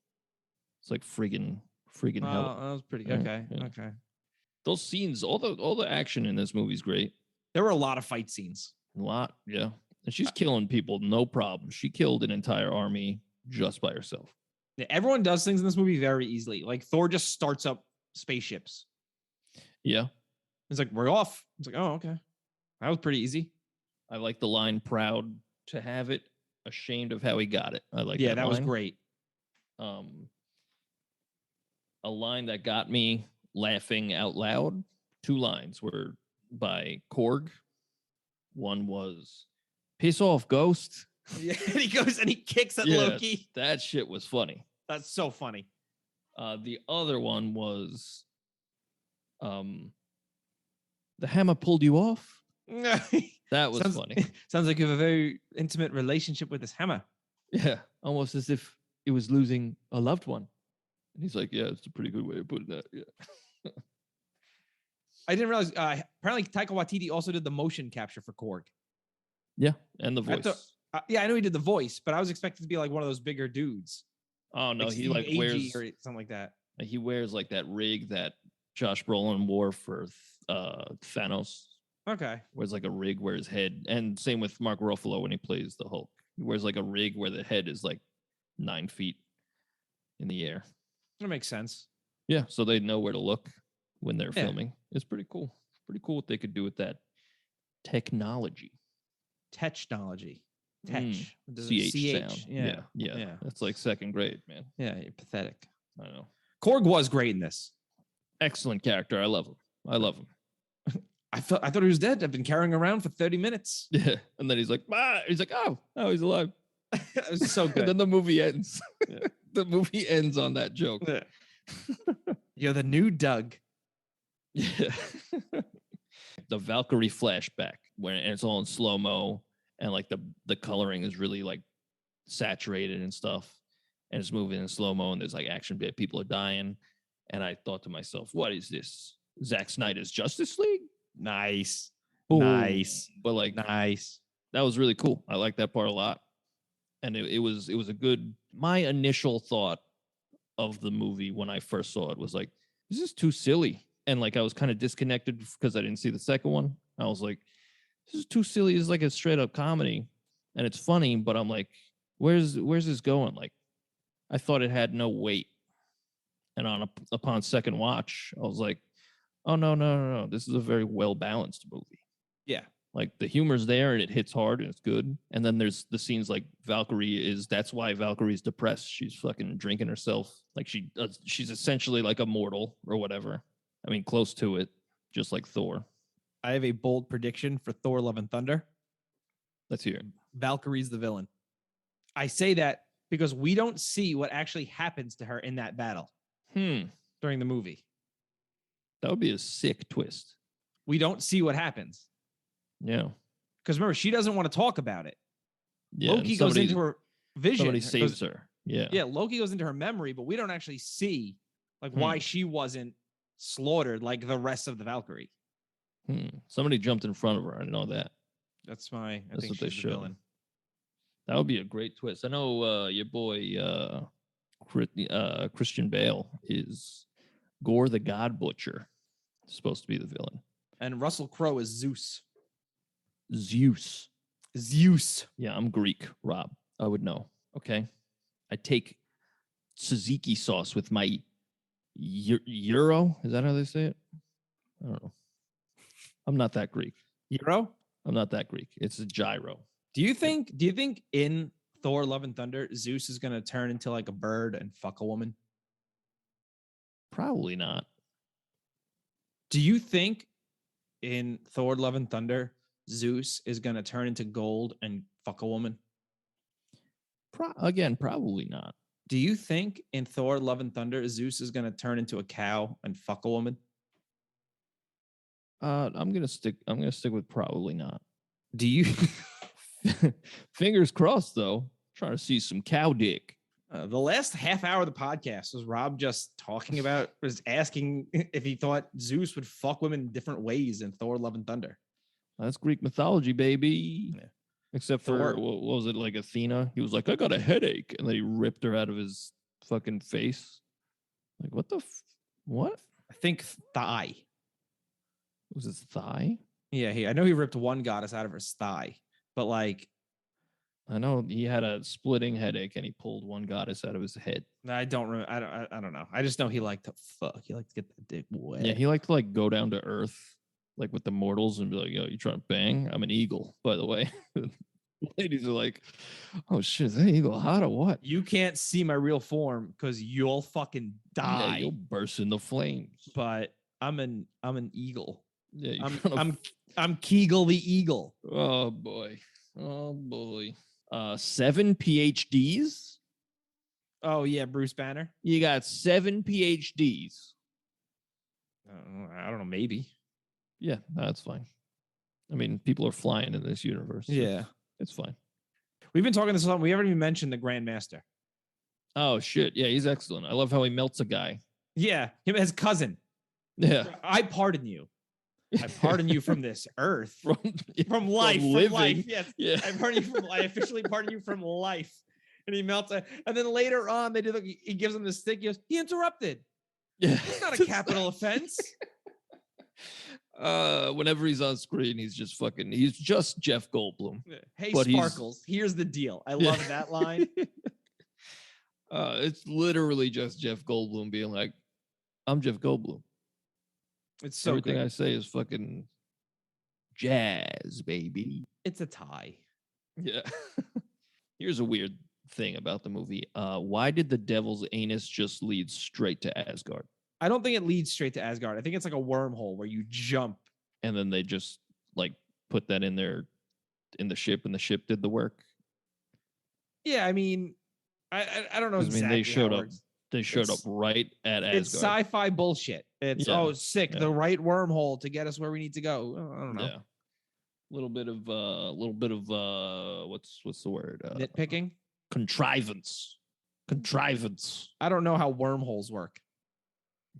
S1: It's like friggin' hella.
S3: That was pretty good. Okay.
S1: Yeah.
S3: Okay.
S1: Those scenes, all the action in this movie is great.
S3: There were a lot of fight scenes.
S1: A lot, yeah. And she's killing people, no problem. She killed an entire army just by herself.
S3: Yeah, everyone does things in this movie very easily. Like Thor just starts up spaceships.
S1: Yeah.
S3: It's like, we're off. It's like, oh, okay. That was pretty easy.
S1: I like the line, proud to have it, ashamed of how he got it. I like
S3: that was great.
S1: A line that got me laughing out loud. 2 lines were by Korg. One was, piss off, ghost.
S3: Yeah, and he goes and he kicks at Loki.
S1: That shit was funny.
S3: That's so funny.
S1: The other one was, the hammer pulled you off. That was funny.
S3: Sounds like you have a very intimate relationship with this hammer.
S1: Yeah, almost as if it was losing a loved one. And he's like, yeah, it's a pretty good way of putting that. Yeah.
S3: I didn't realize, apparently Taika Waititi also did the motion capture for Korg.
S1: Yeah, and the voice.
S3: I know he did the voice, but I was expected to be like one of those bigger dudes.
S1: Oh, no,
S3: like
S1: he like wears
S3: or something like that.
S1: He wears like that rig that Josh Brolin wore for Thanos.
S3: Okay.
S1: Wears like a rig where his head, and same with Mark Ruffalo when he plays the Hulk. He wears like a rig where the head is like 9 feet in the air.
S3: That makes sense.
S1: Yeah, so they know where to look when they're
S3: Yeah.
S1: filming. It's pretty cool. Pretty cool what they could do with that technology.
S3: Technology.
S1: Mm.
S3: Does
S1: CH
S3: it
S1: sound.
S3: Yeah.
S1: Yeah. That's like second grade, man.
S3: Yeah, you're pathetic.
S1: I know.
S3: Korg was great in this.
S1: Excellent character. I love him.
S3: I thought he was dead. I've been carrying him around for 30 minutes.
S1: Yeah. And then he's like, ah! He's like, oh, he's alive.
S3: It was so good.
S1: And then the movie ends.
S3: Yeah.
S1: The movie ends on that joke.
S3: Yeah. You're the new Doug.
S1: Yeah. The Valkyrie flashback when it's all in slow-mo and like the coloring is really like saturated and stuff. And it's moving in slow-mo and there's like action bit. People are dying. And I thought to myself, what is this? Zack Snyder's Justice League?
S3: Nice.
S1: Boom.
S3: Nice.
S1: But like,
S3: Nice.
S1: that was really cool. I like that part a lot. And it was a good, my initial thought of the movie when I first saw it was like, this is too silly. And like, I was kind of disconnected because I didn't see the second one. I was like, this is too silly. It's like a straight up comedy and it's funny, but I'm like, where's this going? Like, I thought it had no weight. And upon second watch, I was like, oh, no. This is a very well-balanced movie.
S3: Yeah.
S1: Like the humor's there and it hits hard and it's good. And then there's the scenes like that's why Valkyrie's depressed. She's fucking drinking herself. Like she's essentially like a mortal or whatever. I mean, close to it, just like Thor.
S3: I have a bold prediction for Thor: Love and Thunder.
S1: Let's hear it.
S3: Valkyrie's the villain. I say that because we don't see what actually happens to her in that battle during the movie.
S1: That would be a sick twist.
S3: We don't see what happens.
S1: Yeah.
S3: Because remember, she doesn't want to talk about it.
S1: Yeah,
S3: Loki goes into her vision.
S1: Somebody saves her. Yeah.
S3: Yeah, Loki goes into her memory, but we don't actually see like why she wasn't slaughtered like the rest of the Valkyrie.
S1: Somebody jumped in front of her. I know that.
S3: That's I
S1: That's
S3: think
S1: what they
S3: she's the
S1: showed.
S3: villain.
S1: That would be a great twist. I know your boy Christian Bale is Gore the God Butcher. Supposed to be the villain.
S3: And Russell Crowe is Zeus.
S1: Zeus. Yeah, I'm Greek, Rob. I would know. Okay. I take tzatziki sauce with my gyro. Is that how they say it? I don't know. I'm not that Greek.
S3: Gyro?
S1: I'm not that Greek. It's a gyro.
S3: Do you think in Thor: Love and Thunder, Zeus is gonna turn into like a bird and fuck a woman?
S1: Probably not.
S3: Do you think in Thor: Love and Thunder, Zeus is gonna turn into gold and fuck a woman?
S1: Again, probably not.
S3: Do you think in Thor: Love and Thunder, Zeus is gonna turn into a cow and fuck a woman?
S1: I'm gonna stick with probably not.
S3: Do you?
S1: Fingers crossed, though. Trying to see some cow dick.
S3: The last half hour of the podcast was Rob just was asking if he thought Zeus would fuck women in different ways in Thor: Love and Thunder.
S1: That's Greek mythology, baby. Yeah. Except for, what was it, like Athena? He was like, I got a headache. And then he ripped her out of his fucking face. Like, what the what?
S3: I think thigh.
S1: Was his thigh?
S3: Yeah, I know he ripped one goddess out of her thigh, but like,
S1: I know he had a splitting headache and he pulled one goddess out of his head.
S3: I don't remember. I don't know. I just know he liked to fuck. He liked to get that dick wet.
S1: Yeah, he liked to like go down to earth, like with the mortals, and be like, "Yo, you trying to bang? I'm an eagle, by the way." Ladies are like, "Oh shit, is that eagle hot or what?"
S3: You can't see my real form because you'll fucking die.
S1: Yeah, you'll burst into flames.
S3: But I'm an eagle.
S1: Yeah,
S3: I'm Kegel the eagle.
S1: Oh boy. 7 PhDs.
S3: Oh yeah, Bruce Banner.
S1: You got 7 PhDs.
S3: I don't know. Maybe.
S1: Yeah, that's fine. I mean, people are flying in this universe. So
S3: yeah,
S1: it's fine.
S3: We've been talking this a lot. We haven't even mentioned the Grand Master.
S1: Oh shit! Yeah, he's excellent. I love how he melts a guy.
S3: Yeah, him his cousin.
S1: Yeah,
S3: I pardon you. I pardon you from this earth, from life,
S1: from living.
S3: From life. Yes,
S1: yeah.
S3: I officially pardon you from life. And he melts it. And then later on, he gives him the stick. He interrupted.
S1: Yeah,
S3: It's not a capital offense.
S1: Whenever he's on screen, he's just Jeff Goldblum.
S3: Hey,
S1: But
S3: Sparkles, here's the deal. I love that line.
S1: It's literally just Jeff Goldblum being like, I'm Jeff Goldblum.
S3: It's so
S1: Everything
S3: good.
S1: I say is fucking jazz, baby.
S3: It's a tie.
S1: Yeah. Here's a weird thing about the movie. Why did the devil's anus just lead straight to Asgard?
S3: I don't think it leads straight to Asgard. I think it's like a wormhole where you jump.
S1: And then they just like put that in there in the ship, and the ship did the work.
S3: Yeah, I mean, I don't know exactly.
S1: They showed
S3: how it
S1: up.
S3: works.
S1: They showed up right at Asgard.
S3: It's sci-fi bullshit. It's sick. The right wormhole to get us where we need to go. I don't know.
S1: Yeah. A little bit of what's the word?
S3: Nitpicking.
S1: Contrivance.
S3: I don't know how wormholes work.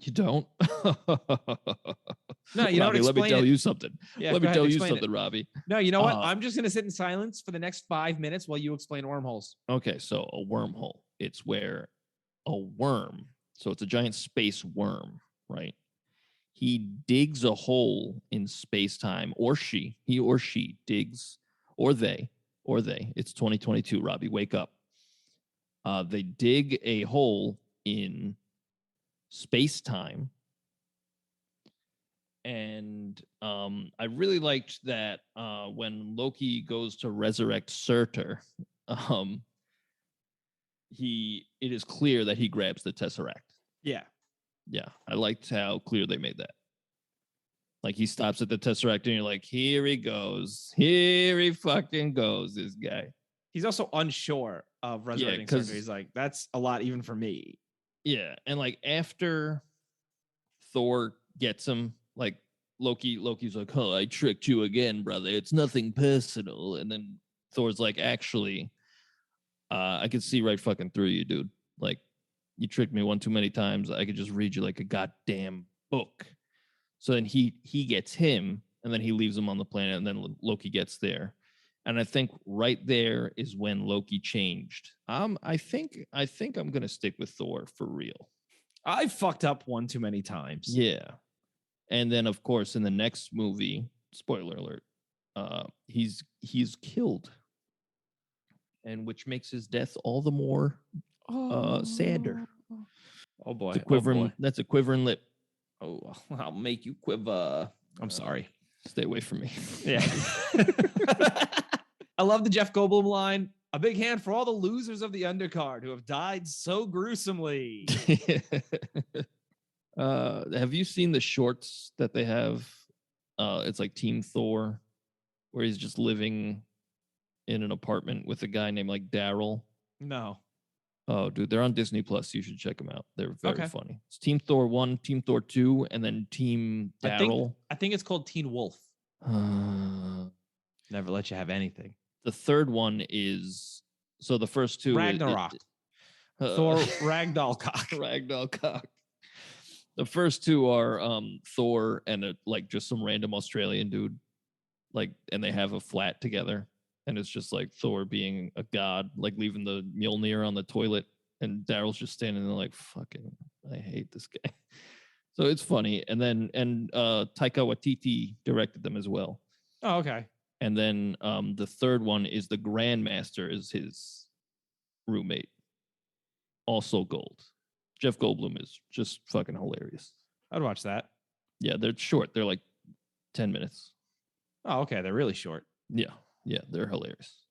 S1: You don't?
S3: No, you don't.
S1: Robbie, let me tell you something.
S3: Yeah,
S1: let me tell you
S3: explain
S1: something, Robbie.
S3: No, you know what? I'm just gonna sit in silence for the next 5 minutes while you explain wormholes.
S1: Okay, so a wormhole. It's where a worm, so it's a giant space worm, right? He digs a hole in space-time, he or she digs, or they, it's 2022, Robbie, wake up. They dig a hole in space-time. And I really liked that when Loki goes to resurrect Surtur, it is clear that he grabs the Tesseract.
S3: Yeah.
S1: Yeah, I liked how clear they made that. Like, he stops at the Tesseract and you're like, here he goes. Here he fucking goes, this guy.
S3: He's also unsure of resurrecting Surtur. He's like, that's a lot even for me.
S1: Yeah, and like after Thor gets him, like Loki's like, oh, I tricked you again, brother. It's nothing personal. And then Thor's like, actually, I could see right fucking through you, dude. Like, you tricked me one too many times. I could just read you like a goddamn book. So then he gets him, and then he leaves him on the planet, and then Loki gets there. And I think right there is when Loki changed. I think I'm gonna stick with Thor for real.
S3: I fucked up one too many times.
S1: Yeah. And then of course in the next movie, spoiler alert, he's killed. And which makes his death all the more sadder.
S3: Oh boy.
S1: That's a quivering lip. Oh, I'll make you quiver.
S3: I'm sorry.
S1: Stay away from me.
S3: Yeah. I love the Jeff Goldblum line. A big hand for all the losers of the undercard who have died so gruesomely.
S1: Have you seen the shorts that they have? It's like Team Thor, where he's just living in an apartment with a guy named like Daryl.
S3: No.
S1: Oh, dude, they're on Disney Plus. You should check them out. They're very
S3: Okay.
S1: funny. It's Team Thor 1, Team Thor 2, and then Team Daryl.
S3: I think it's called Teen Wolf. Never let you have anything.
S1: The third one is, so the first two
S3: Ragnarok. Thor Ragdollcock.
S1: Ragdollcock. The first two are Thor and like just some random Australian dude, like, and they have a flat together, and it's just like Thor being a god, like leaving the Mjolnir on the toilet, and Daryl's just standing there like, fucking, I hate this guy. So it's funny. And then Taika Waititi directed them as well.
S3: Oh, okay.
S1: And then the third one is the Grandmaster is his roommate. Also gold. Jeff Goldblum is just fucking hilarious.
S3: I'd watch that.
S1: Yeah, they're short. They're like 10 minutes.
S3: Oh, okay. They're really short.
S1: Yeah, they're hilarious.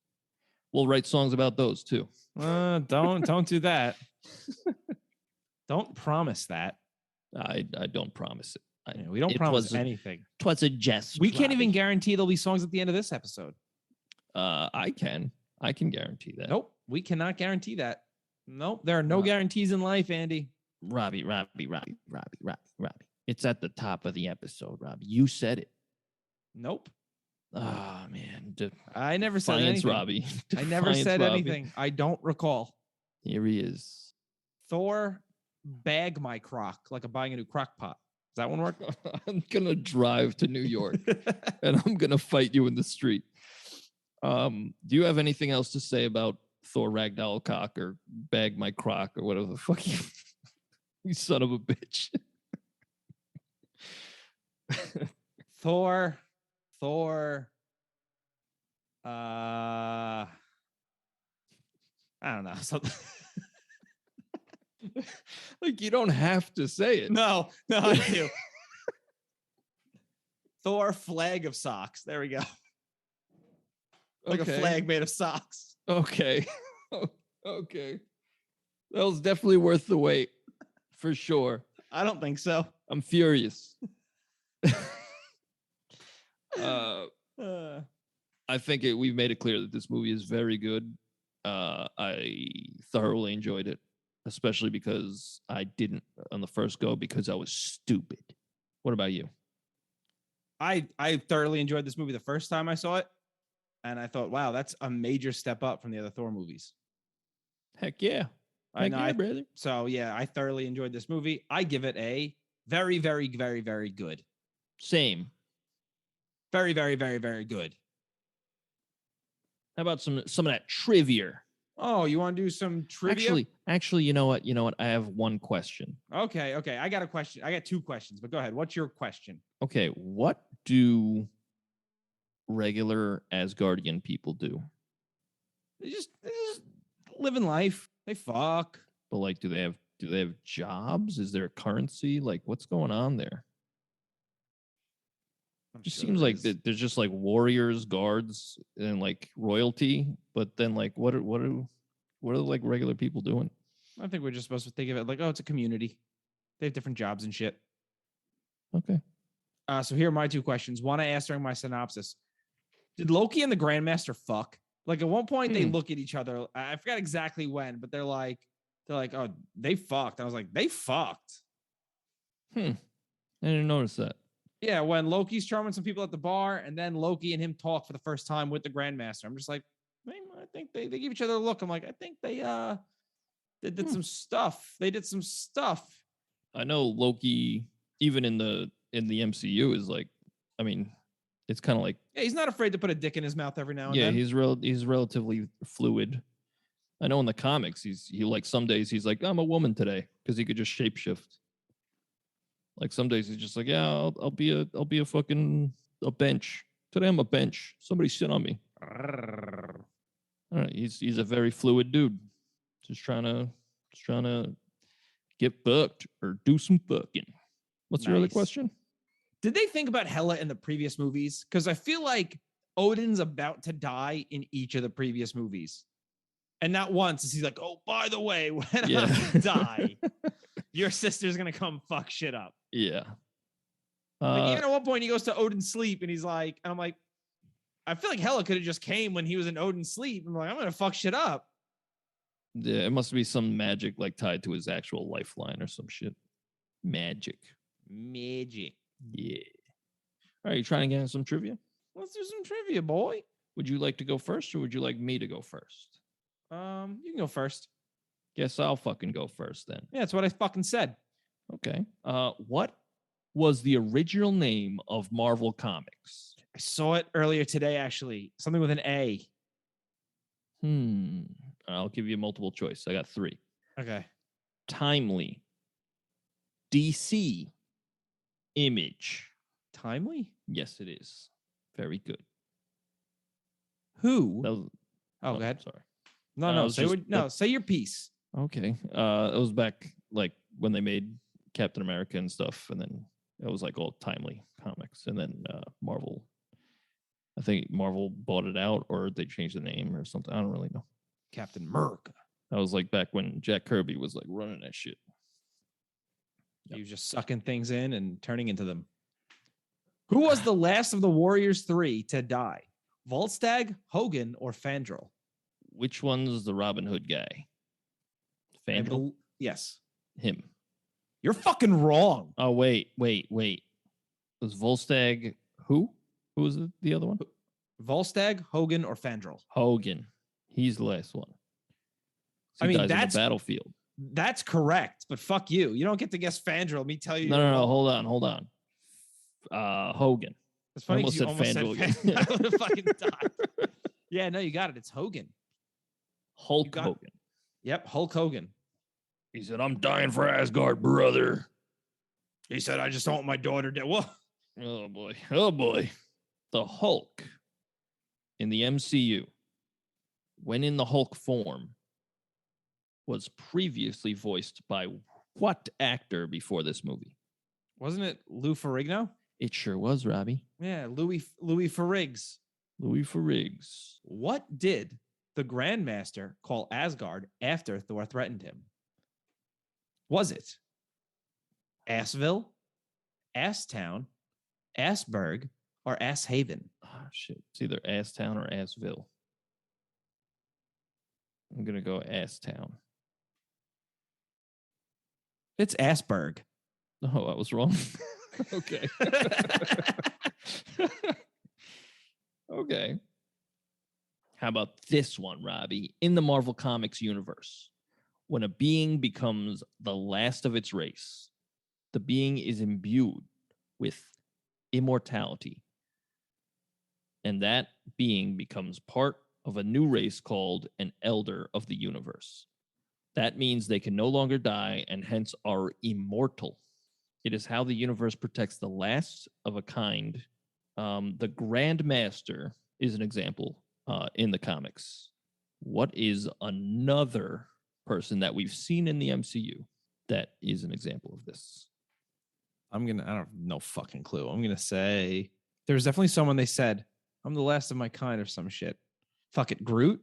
S1: We'll write songs about those too.
S3: Don't do that. Don't promise that.
S1: I don't promise it.
S3: We don't promise anything.
S1: Twas a jest.
S3: We can't even guarantee there'll be songs at the end of this episode.
S1: I can guarantee that.
S3: Nope, we cannot guarantee that. Nope, there are no guarantees in life, Andy.
S1: Robbie. It's at the top of the episode, Robbie. You said it.
S3: Nope.
S1: Oh man,
S3: I never said anything.
S1: Robbie.
S3: I never said anything. I don't recall.
S1: Here he is.
S3: Thor, bag my crock like I'm buying a new crock pot. Does that one work?
S1: I'm gonna drive to New York and I'm gonna fight you in the street. Do you have anything else to say about Thor Ragdollcock or bag my crock or whatever the fuck you son of a bitch?
S3: Thor. I don't know. Something.
S1: Like, you don't have to say it.
S3: No, I do. Thor flag of socks. There we go. Like
S1: Okay.
S3: a flag made of socks.
S1: Okay. Okay. That was definitely worth the wait, for sure.
S3: I don't think so.
S1: I'm furious. I think we've made it clear that this movie is very good. I thoroughly enjoyed it, especially because I didn't on the first go because I was stupid. What about you?
S3: I thoroughly enjoyed this movie the first time I saw it, and I thought, wow, that's a major step up from the other Thor movies.
S1: Heck yeah. Heck yeah, brother.
S3: So yeah, I thoroughly enjoyed this movie. I give it a very, very, very, very good.
S1: Same.
S3: Very, very, very, very good.
S1: How about some of that trivia?
S3: Oh, you want to do some trivia?
S1: Actually, you know what? I have one question.
S3: Okay. I got a question. I got two questions, but go ahead. What's your question?
S1: Okay, what do regular Asgardian people do?
S3: They just living life. They fuck.
S1: But like, do they have jobs? Is there a currency? Like, what's going on there? It just seems like there's just like warriors, guards, and like royalty. But then like, what are like regular people doing?
S3: I think we're just supposed to think of it like, oh, it's a community. They have different jobs and shit.
S1: Okay.
S3: So here are my two questions. One I asked during my synopsis. Did Loki and the Grandmaster fuck? Like at one point they look at each other. I forgot exactly when, but they're like, oh, they fucked. I was like, they fucked.
S1: I didn't notice that.
S3: Yeah, when Loki's charming some people at the bar, and then Loki and him talk for the first time with the Grandmaster. I'm just like, I think they give each other a look. I'm like, I think they did some stuff. They did some stuff.
S1: I know Loki, even in the MCU, is like, I mean, it's kind of like,
S3: yeah, he's not afraid to put a dick in his mouth every now and
S1: then.
S3: Yeah,
S1: he's relatively fluid. I know in the comics, he like some days he's like, I'm a woman today, because he could just shapeshift. Like some days he's just like, yeah, I'll be a fucking bench. Today I'm a bench. Somebody sit on me. All right, he's a very fluid dude. Just trying to get fucked or do some fucking. What's your other question?
S3: Did they think about Hela in the previous movies? Because I feel like Odin's about to die in each of the previous movies. And not once is he like, oh, by the way, when I die, your sister's going to come fuck shit up.
S1: Yeah.
S3: Like even at one point he goes to Odin's sleep and he's like, and I'm like, I feel like Hela could have just came when he was in Odin's sleep. I'm like, I'm going to fuck shit up.
S1: Yeah, it must be some magic like tied to his actual lifeline or some shit. Magic. Yeah. All right, you trying to get some trivia?
S3: Let's do some trivia, boy.
S1: Would you like to go first or would you like me to go first?
S3: You can go first.
S1: Guess I'll fucking go first then.
S3: Yeah, that's what I fucking said.
S1: Okay. What was the original name of Marvel Comics?
S3: I saw it earlier today, actually. Something with an A.
S1: I'll give you multiple choice. I got 3.
S3: Okay.
S1: Timely. DC. Image.
S3: Timely?
S1: Yes, it is. Very good.
S3: Who?
S1: Go ahead. Sorry.
S3: No. Say your piece.
S1: Okay. It was back like when they made Captain America and stuff, and then it was like all Timely Comics, and then Marvel. I think Marvel bought it out, or they changed the name or something. I don't really know.
S3: Captain America.
S1: That was like back when Jack Kirby was like running that shit.
S3: He was just sucking things in and turning into them. Who was the last of the Warriors 3 to die? Volstagg, Hogan, or Fandral?
S1: Which one's the Robin Hood guy? Fandral?
S3: Yes.
S1: Him.
S3: You're fucking wrong.
S1: Oh, wait. Was Volstagg who? Who was the other one?
S3: Volstagg, Hogan, or Fandral?
S1: Hogan. He's the last one.
S3: So I mean,
S1: that's on the battlefield.
S3: That's correct, but fuck you. You don't get to guess Fandral. Let me tell you.
S1: No. Hold on. Hogan.
S3: It's funny.
S1: I almost said Fandral.
S3: I would have fucking died. Yeah, no, you got it. It's Hogan.
S1: Hulk Hogan.
S3: Yep, Hulk Hogan.
S1: He said, I'm dying for Asgard, brother.
S3: He said, I just don't want my daughter dead. Well,
S1: Oh boy. Oh boy. The Hulk in the MCU, when in the Hulk form, was previously voiced by what actor before this movie?
S3: Wasn't it Lou Ferrigno?
S1: It sure was, Robbie.
S3: Yeah, Louis Ferriggs.
S1: Louis Ferriggs.
S3: What did the Grandmaster call Asgard after Thor threatened him? Was it Assville, Asstown, Asberg, or Asshaven?
S1: Oh, shit. It's either Asstown or Assville. I'm going to go Asstown.
S3: It's Asberg.
S1: Oh, I was wrong. Okay. Okay. How about this one, Robbie? In the Marvel Comics universe, when a being becomes the last of its race, the being is imbued with immortality. And that being becomes part of a new race called an Elder of the Universe. That means they can no longer die and hence are immortal. It is how the universe protects the last of a kind. The Grand Master is an example in the comics. What is another person that we've seen in the MCU that is an example of this?
S3: I don't have no fucking clue. I'm gonna say there's definitely someone they said, I'm the last of my kind or some shit. Fuck it, Groot?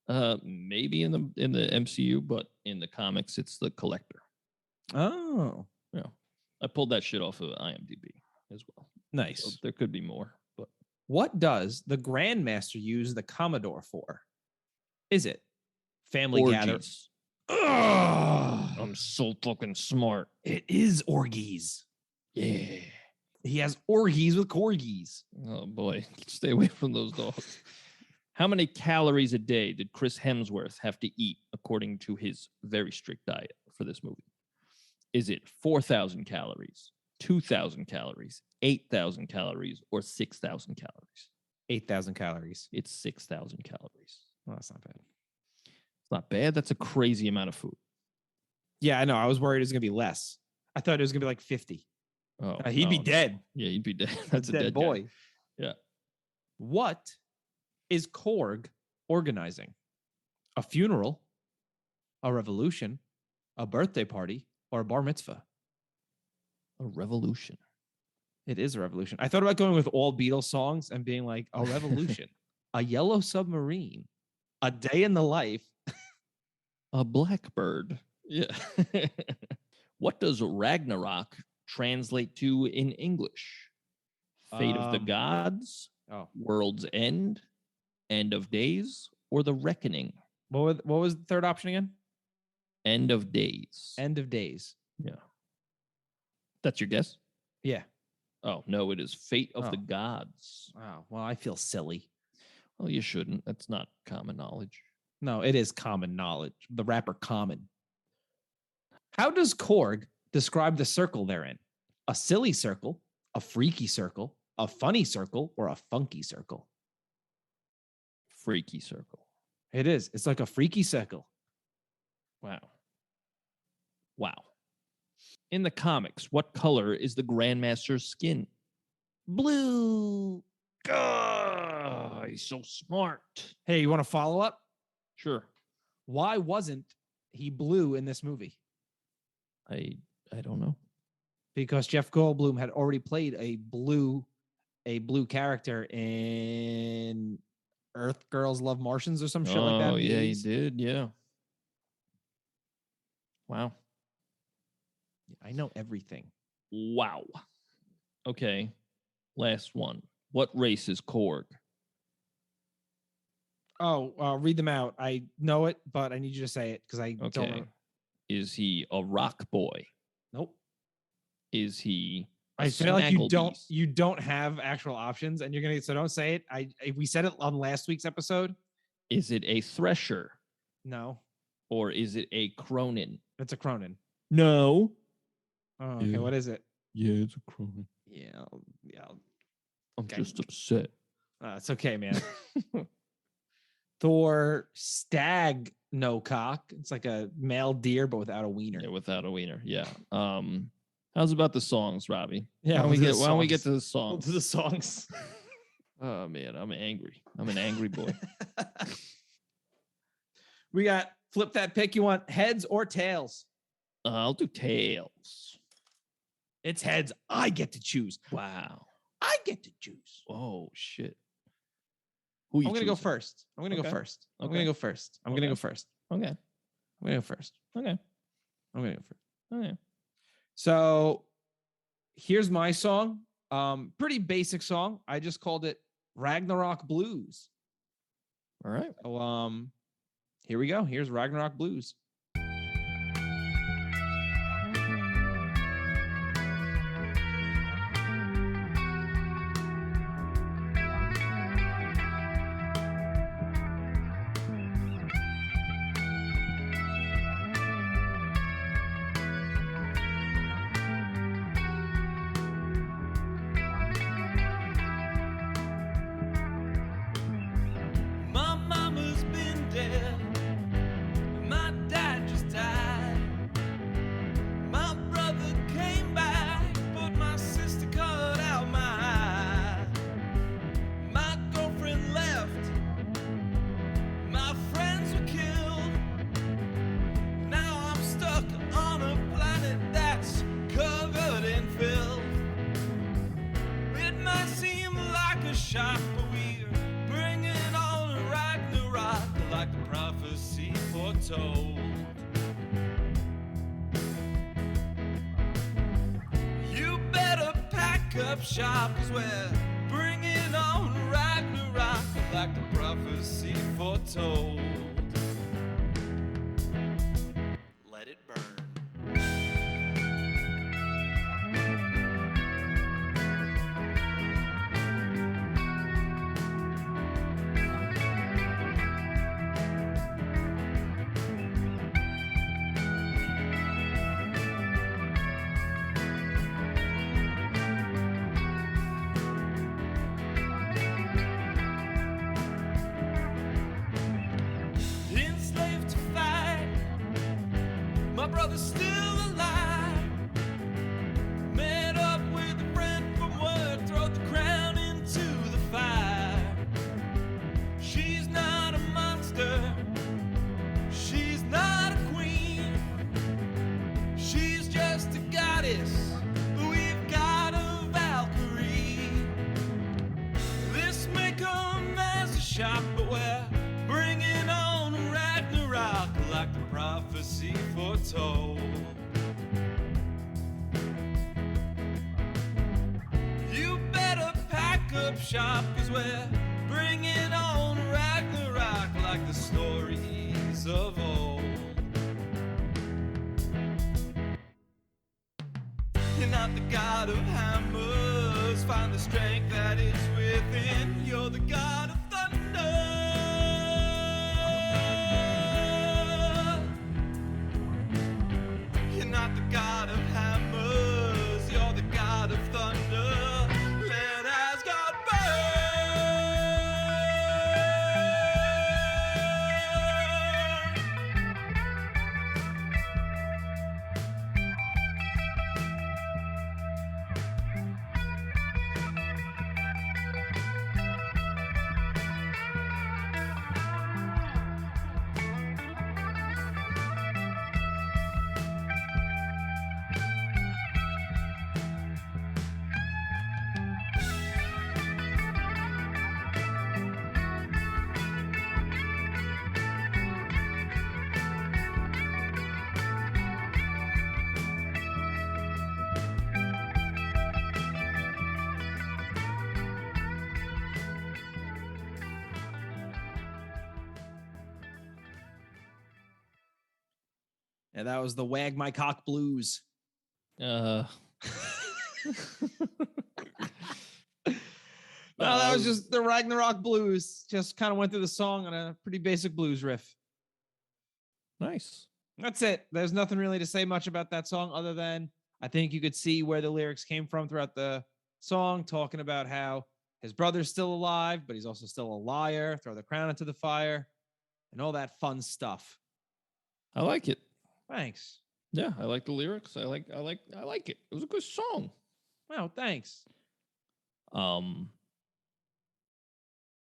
S1: Maybe in the MCU, but in the comics, it's the Collector.
S3: Oh.
S1: Yeah. I pulled that shit off of IMDb as well.
S3: Nice.
S1: So there could be more, but
S3: what does the Grandmaster use the Commodore for? Is it family gatherings?
S1: I'm so fucking smart.
S3: It is orgies.
S1: Yeah.
S3: He has orgies with corgis.
S1: Oh boy, stay away from those dogs. How many calories a day did Chris Hemsworth have to eat according to his very strict diet for this movie? Is it 4,000 calories, 2,000 calories, 8,000 calories, or 6,000 calories?
S3: 8,000 calories.
S1: It's 6,000 calories.
S3: Well, that's not bad.
S1: It's not bad. That's a crazy amount of food.
S3: Yeah, I know. I was worried it was going to be less. I thought it was going to be like 50.
S1: Oh,
S3: he'd be dead.
S1: Yeah, he'd be dead. That's a dead
S3: boy.
S1: guy. Yeah.
S3: What is Korg organizing? A funeral, a revolution, a birthday party, or a bar mitzvah?
S1: A revolution.
S3: It is a revolution. I thought about going with all Beatles songs and being like, a revolution, a yellow submarine, a day in the life,
S1: a blackbird. Yeah. What does Ragnarok translate to in English? Fate of the gods, world's end of days, or the reckoning?
S3: What was the third option again?
S1: End of days.
S3: End of days.
S1: Yeah. That's your guess?
S3: Yeah.
S1: Oh, no, it is Fate of the Gods.
S3: Wow. Well, I feel silly.
S1: Well, you shouldn't. That's not common knowledge.
S3: No, it is common knowledge. The rapper Common. How does Korg describe the circle they're in? A silly circle, a freaky circle, a funny circle, or a funky circle?
S1: Freaky circle.
S3: It is. It's like a freaky circle.
S1: Wow. Wow. In the comics, what color is the Grandmaster's skin? Blue. Oh, he's so smart.
S3: Hey, you want to follow up?
S1: Sure.
S3: Why wasn't he blue in this movie?
S1: I don't know.
S3: Because Jeff Goldblum had already played a blue character in Earth Girls Love Martians or some shit like that.
S1: Oh, yeah, he did. Yeah. Wow.
S3: I know everything.
S1: Wow. Okay. Last one. What race is Korg?
S3: Oh, read them out. I know it, but I need you to say it because I don't know.
S1: Is he a rock boy?
S3: Nope.
S1: Is he
S3: I feel like you don't have actual options and you're going to, so don't say it. We said it on last week's episode.
S1: Is it a thresher?
S3: No.
S1: Or is it a Cronin?
S3: It's a Cronin.
S1: No.
S3: Oh, okay. Yeah. What is it?
S1: Yeah, it's a Cronin.
S3: Yeah.
S1: I'm just upset.
S3: It's okay, man. Thor stag no cock. It's like a male deer, but without a wiener.
S1: Yeah, without a wiener. Yeah. How's about the songs, Robbie?
S3: Yeah,
S1: why don't we get to the songs?
S3: To the songs.
S1: Oh man, I'm angry. I'm an angry boy.
S3: We got flip that pick. You want heads or tails?
S1: I'll do tails.
S3: It's heads. I get to choose.
S1: Wow.
S3: I get to choose.
S1: Oh shit.
S3: I'm gonna go first. I'm gonna
S1: Okay.
S3: go first. I'm
S1: Okay.
S3: gonna go first. I'm gonna go first.
S1: Okay.
S3: I'm gonna go first.
S1: Okay.
S3: I'm gonna go first.
S1: Okay.
S3: So here's my song. Pretty basic song. I just called it Ragnarok Blues.
S1: All right.
S3: So here we go. Here's Ragnarok Blues.
S4: My mama's been dead. My dad just died. My brother came back, but my sister cut out my eye. My girlfriend left. My friends were killed. Now I'm stuck on a planet that's covered in filth. It might seem like a shock, but we're bringing on a Ragnarok like the prophecy foretold. You better pack up shop, 'cause we're bringing on Ragnarok like the prophecy foretold. Let it burn. Enslaved to fight, my brother's still alive. Met up with a friend from work, throw the crown into the fire. She's not a monster, she's not a queen. She's just a goddess, we've got a Valkyrie. This may come as a shock, but we're bringing on Ragnarok like the prophecy foretold. You better pack up shop, 'cause we're bringing on Ragnarok like the stories of old. You're not the god of hammers, find the strength that is within. You're the god of thunder. You're not the god of hammers, you're the god of thunder. Let Asgard
S3: And that was the Wag My Cock Blues.
S1: Uh,
S3: No, that was just the Ragnarok Blues. Just kind of went through the song on a pretty basic blues riff.
S1: nice.
S3: That's it. There's nothing really to say much about that song other than I think you could see where the lyrics came from throughout the song, talking about how his brother's still alive, but he's also still a liar, throw the crown into the fire, and all that fun stuff.
S1: I like it.
S3: Thanks.
S1: Yeah, I like the lyrics. I like it. It was a good song.
S3: Oh, thanks.
S1: You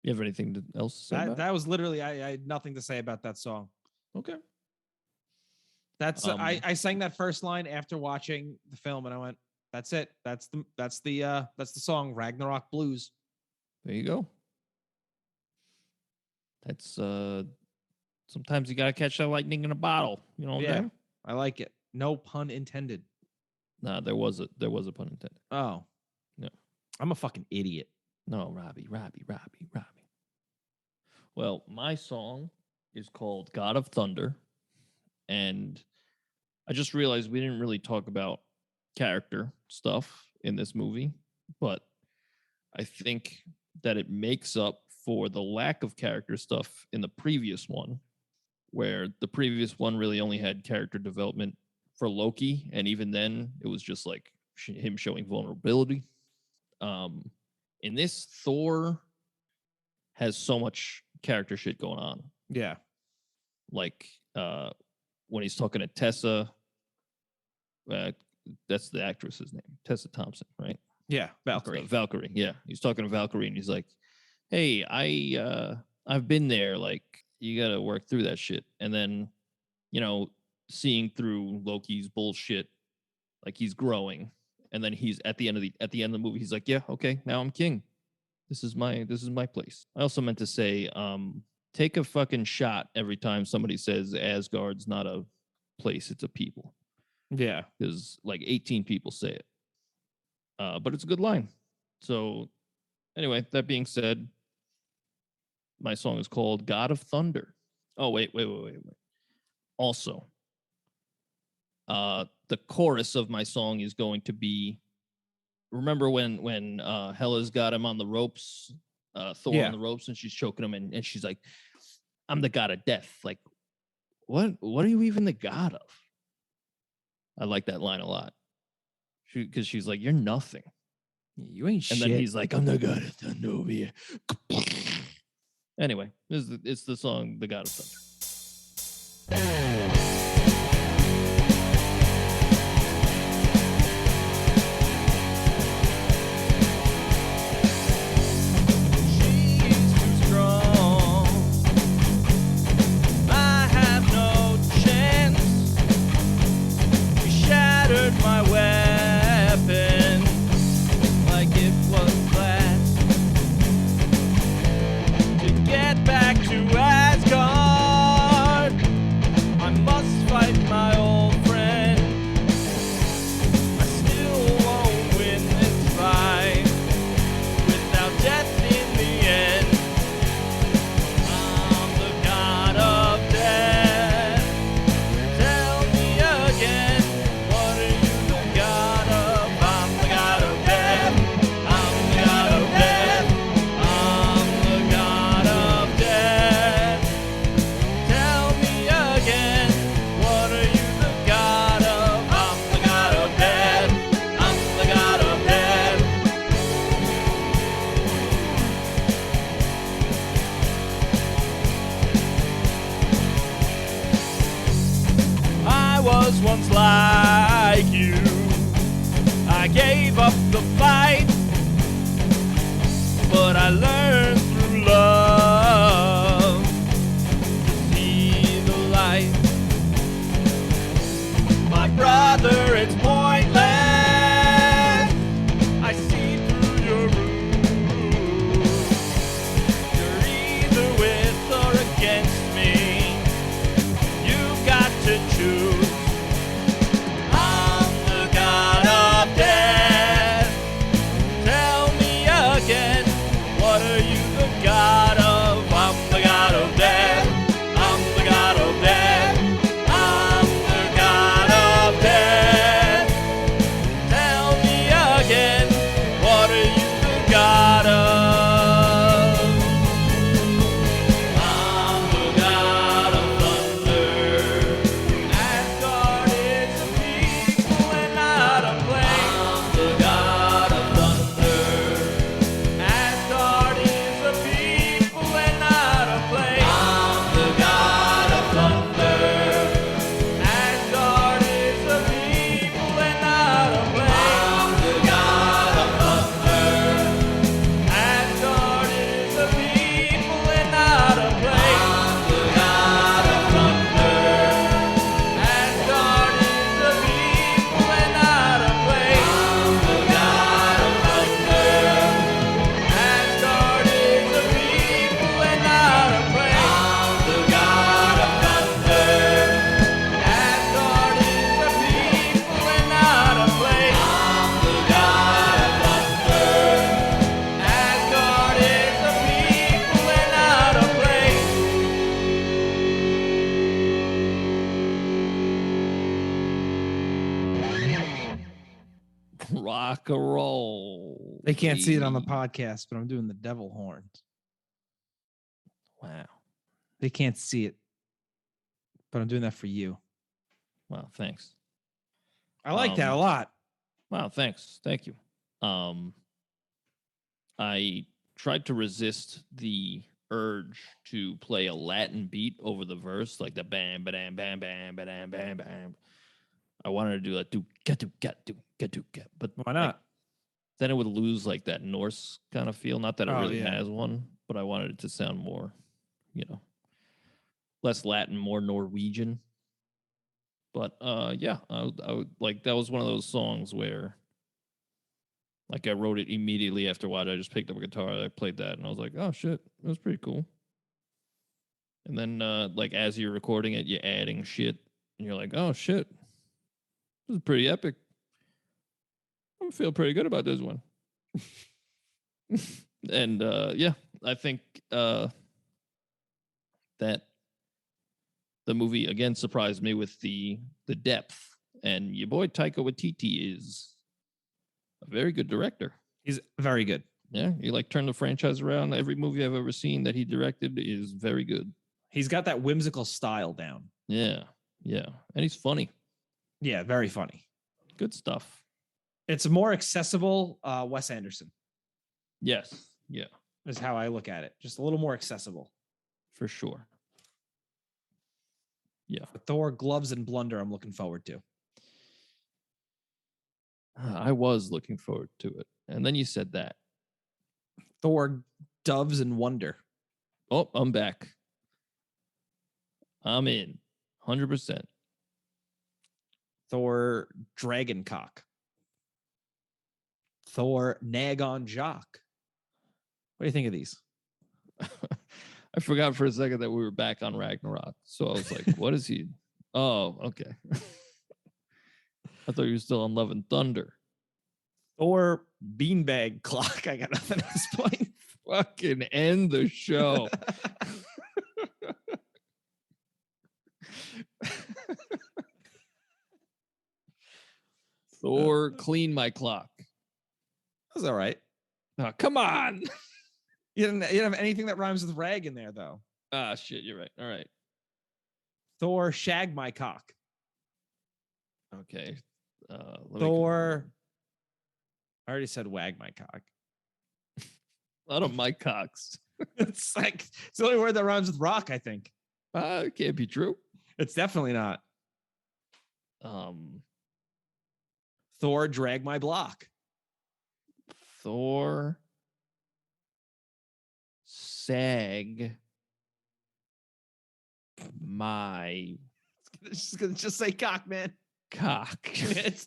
S1: have anything else to say about it?
S3: That was literally I had nothing to say about that song.
S1: Okay.
S3: That's I sang that first line after watching the film, and I went, "That's it. That's the song Ragnarok Blues."
S1: There you go. That's sometimes you gotta catch that lightning in a bottle. You know what I'm saying?
S3: I like it. No pun intended.
S1: Nah, there was a pun intended.
S3: Oh,
S1: no,
S3: I'm a fucking idiot.
S1: No, Robbie. Well, my song is called God of Thunder. And I just realized we didn't really talk about character stuff in this movie, but I think that it makes up for the lack of character stuff in the previous one, where the previous one really only had character development for Loki. And even then, it was just like him showing vulnerability. In this, Thor has so much character shit going on.
S3: Yeah.
S1: Like when he's talking to Tessa, that's the actress's name, Tessa Thompson, right?
S3: Yeah, Valkyrie.
S1: Valkyrie, yeah. He's talking to Valkyrie and he's like, hey, I've been there, like, you gotta work through that shit. And then, you know, seeing through Loki's bullshit, like he's growing. And then he's at the end of the movie, he's like, yeah, okay, now I'm king. This is my place. I also meant to say, take a fucking shot every time somebody says Asgard's not a place, it's a people.
S3: Yeah.
S1: Because like 18 people say it. But it's a good line. So anyway, that being said, my song is called God of Thunder. Oh, wait. Also, the chorus of my song is going to be, remember when Hela's got him on the ropes, Thor on the ropes, and she's choking him, and she's like, I'm the god of death. Like, what are you even the god of? I like that line a lot. Because she's like, you're nothing.
S3: You ain't shit.
S1: And then he's like, I'm the god of thunder over here. Anyway, it's the song, The God of Thunder.
S4: Was once like you. I gave up the fight, but I learned through love to see the light. My brother, it's pointless. I see through your ruse. You're either with or against me. You've got to choose. What are you
S1: Rock and roll.
S3: They can't see it on the
S1: baby.
S3: podcast, but I'm doing the devil horns.
S1: Wow.
S3: They can't see it, but I'm doing that for you.
S1: Wow, thanks.
S3: I like that a lot.
S1: Wow, thanks. Thank you. I tried to resist the urge to play a Latin beat over the verse, like the bam, bam, bam, bam, bam, bam, bam. I wanted to do that, but
S3: Why not?
S1: like, then it would lose like that Norse kind of feel. Not that it really has one, but I wanted it to sound more, less Latin, more Norwegian. But yeah, I would like, that was one of those songs where, like, I wrote it immediately after watching. I just picked up a guitar, I played that, and I was like, oh shit, that was pretty cool. And then like, as you're recording it, you're adding shit, and you're like, oh shit, this is pretty epic. I feel pretty good about this one. And yeah, I think that the movie again surprised me with the depth, and your boy Taika Waititi is a very good director.
S3: He's very good.
S1: Yeah, he like turned the franchise around. Every movie I've ever seen that he directed is very good.
S3: He's got that whimsical style down.
S1: Yeah, and he's funny.
S3: Yeah, very funny.
S1: Good stuff.
S3: It's a more accessible Wes Anderson.
S1: Yes, yeah,
S3: is how I look at it. Just a little more accessible.
S1: For sure. Yeah.
S3: Thor, Gloves, and Blunder, I'm looking forward to.
S1: I was looking forward to it. And then you said that.
S3: Thor, Doves, and Wonder.
S1: Oh, I'm back. I'm in. 100%.
S3: Thor, Dragoncock. Thor, Nag on Jock. What do you think of these?
S1: I forgot for a second that we were back on Ragnarok. So I was like, what is he? Oh, okay. I thought you were still on Love and Thunder.
S3: Thor, Beanbag Clock. I got nothing at this point.
S1: Fucking end the show. Thor, Clean My Clock.
S3: That's all right.
S1: Oh, come on.
S3: You didn't have anything that rhymes with rag in there, though.
S1: Ah, shit, you're right. All right.
S3: Thor, Shag My Cock.
S1: Okay.
S3: Thor. I already said Wag My Cock.
S1: A lot of my cocks.
S3: It's like, it's the only word that rhymes with rock, I think.
S1: It can't be true.
S3: It's definitely not. Thor, Drag My Block.
S1: Thor, Sag My
S3: Just say cock, man.
S1: Cock.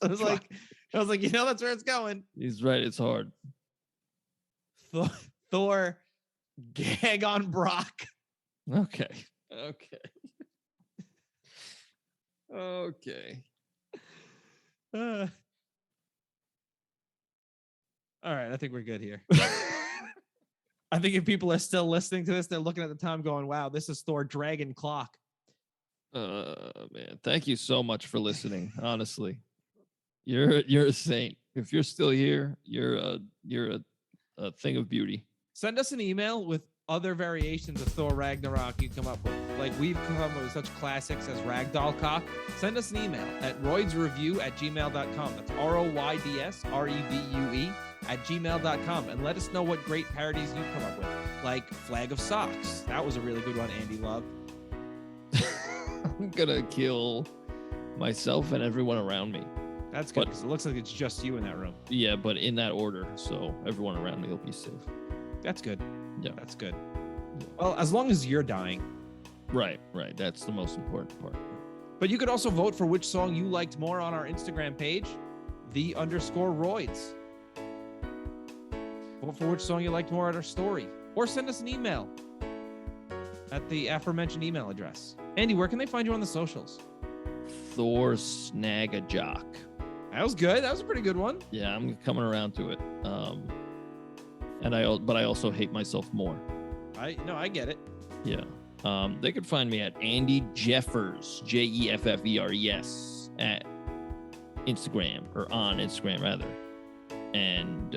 S3: I was like, that's where it's going.
S1: He's right. It's hard.
S3: Thor, Gag on Brock.
S1: Okay. Okay.
S3: All right, I think we're good here. I think if people are still listening to this, they're looking at the time going, wow, this is Thor Dragon Clock.
S1: Man, thank you so much for listening. Honestly, you're a saint. If you're still here, you're a thing of beauty.
S3: Send us an email with other variations of Thor Ragnarok you come up with. Like, we've come up with such classics as Ragdoll Cock. Send us an email at roydsrevue@gmail.com. That's ROYDSREVUE@gmail.com. And let us know what great parodies you come up with. Like Flag of Socks. That was a really good one Andy loved.
S1: I'm gonna kill myself and everyone around me.
S3: That's good, because it looks like it's just you in that room.
S1: Yeah, but in that order, so everyone around me will be safe.
S3: That's good.
S1: Yeah.
S3: That's good. Well, as long as you're dying.
S1: Right. That's the most important part.
S3: But you could also vote for which song you liked more on our Instagram page, _Royds. Vote for which song you liked more at our story. Or send us an email at the aforementioned email address. Andy, where can they find you on the socials?
S1: Thor Snag-a-Jock.
S3: That was good. That was a pretty good one.
S1: Yeah, I'm coming around to it. But I also hate myself more.
S3: I get it.
S1: Yeah. They could find me at Andy Jeffers, JEFFERES, at Instagram, or on Instagram rather. And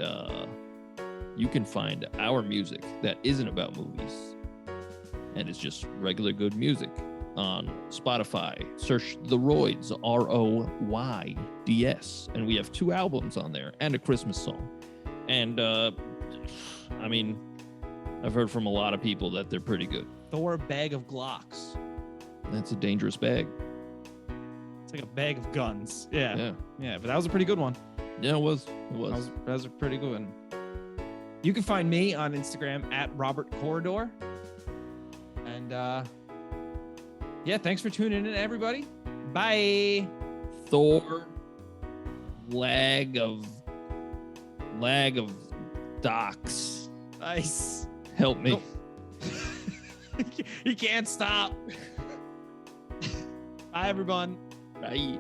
S1: you can find our music that isn't about movies and it's just regular good music on Spotify. Search The Royds, ROYDS, and we have 2 albums on there and a Christmas song. And I mean, I've heard from a lot of people that they're pretty good.
S3: Thor bag of Glocks.
S1: That's a dangerous bag.
S3: It's like a bag of guns. Yeah.
S1: Yeah,
S3: Yeah, but that was a pretty good one.
S1: yeah, it was.
S3: That was a pretty good one. You can find me on Instagram at Robert Corridor. And yeah, thanks for tuning in, everybody. Bye.
S1: Thor, lag of docks.
S3: Nice.
S1: Help me.
S3: Oh. He can't stop. Bye, everyone.
S1: Bye.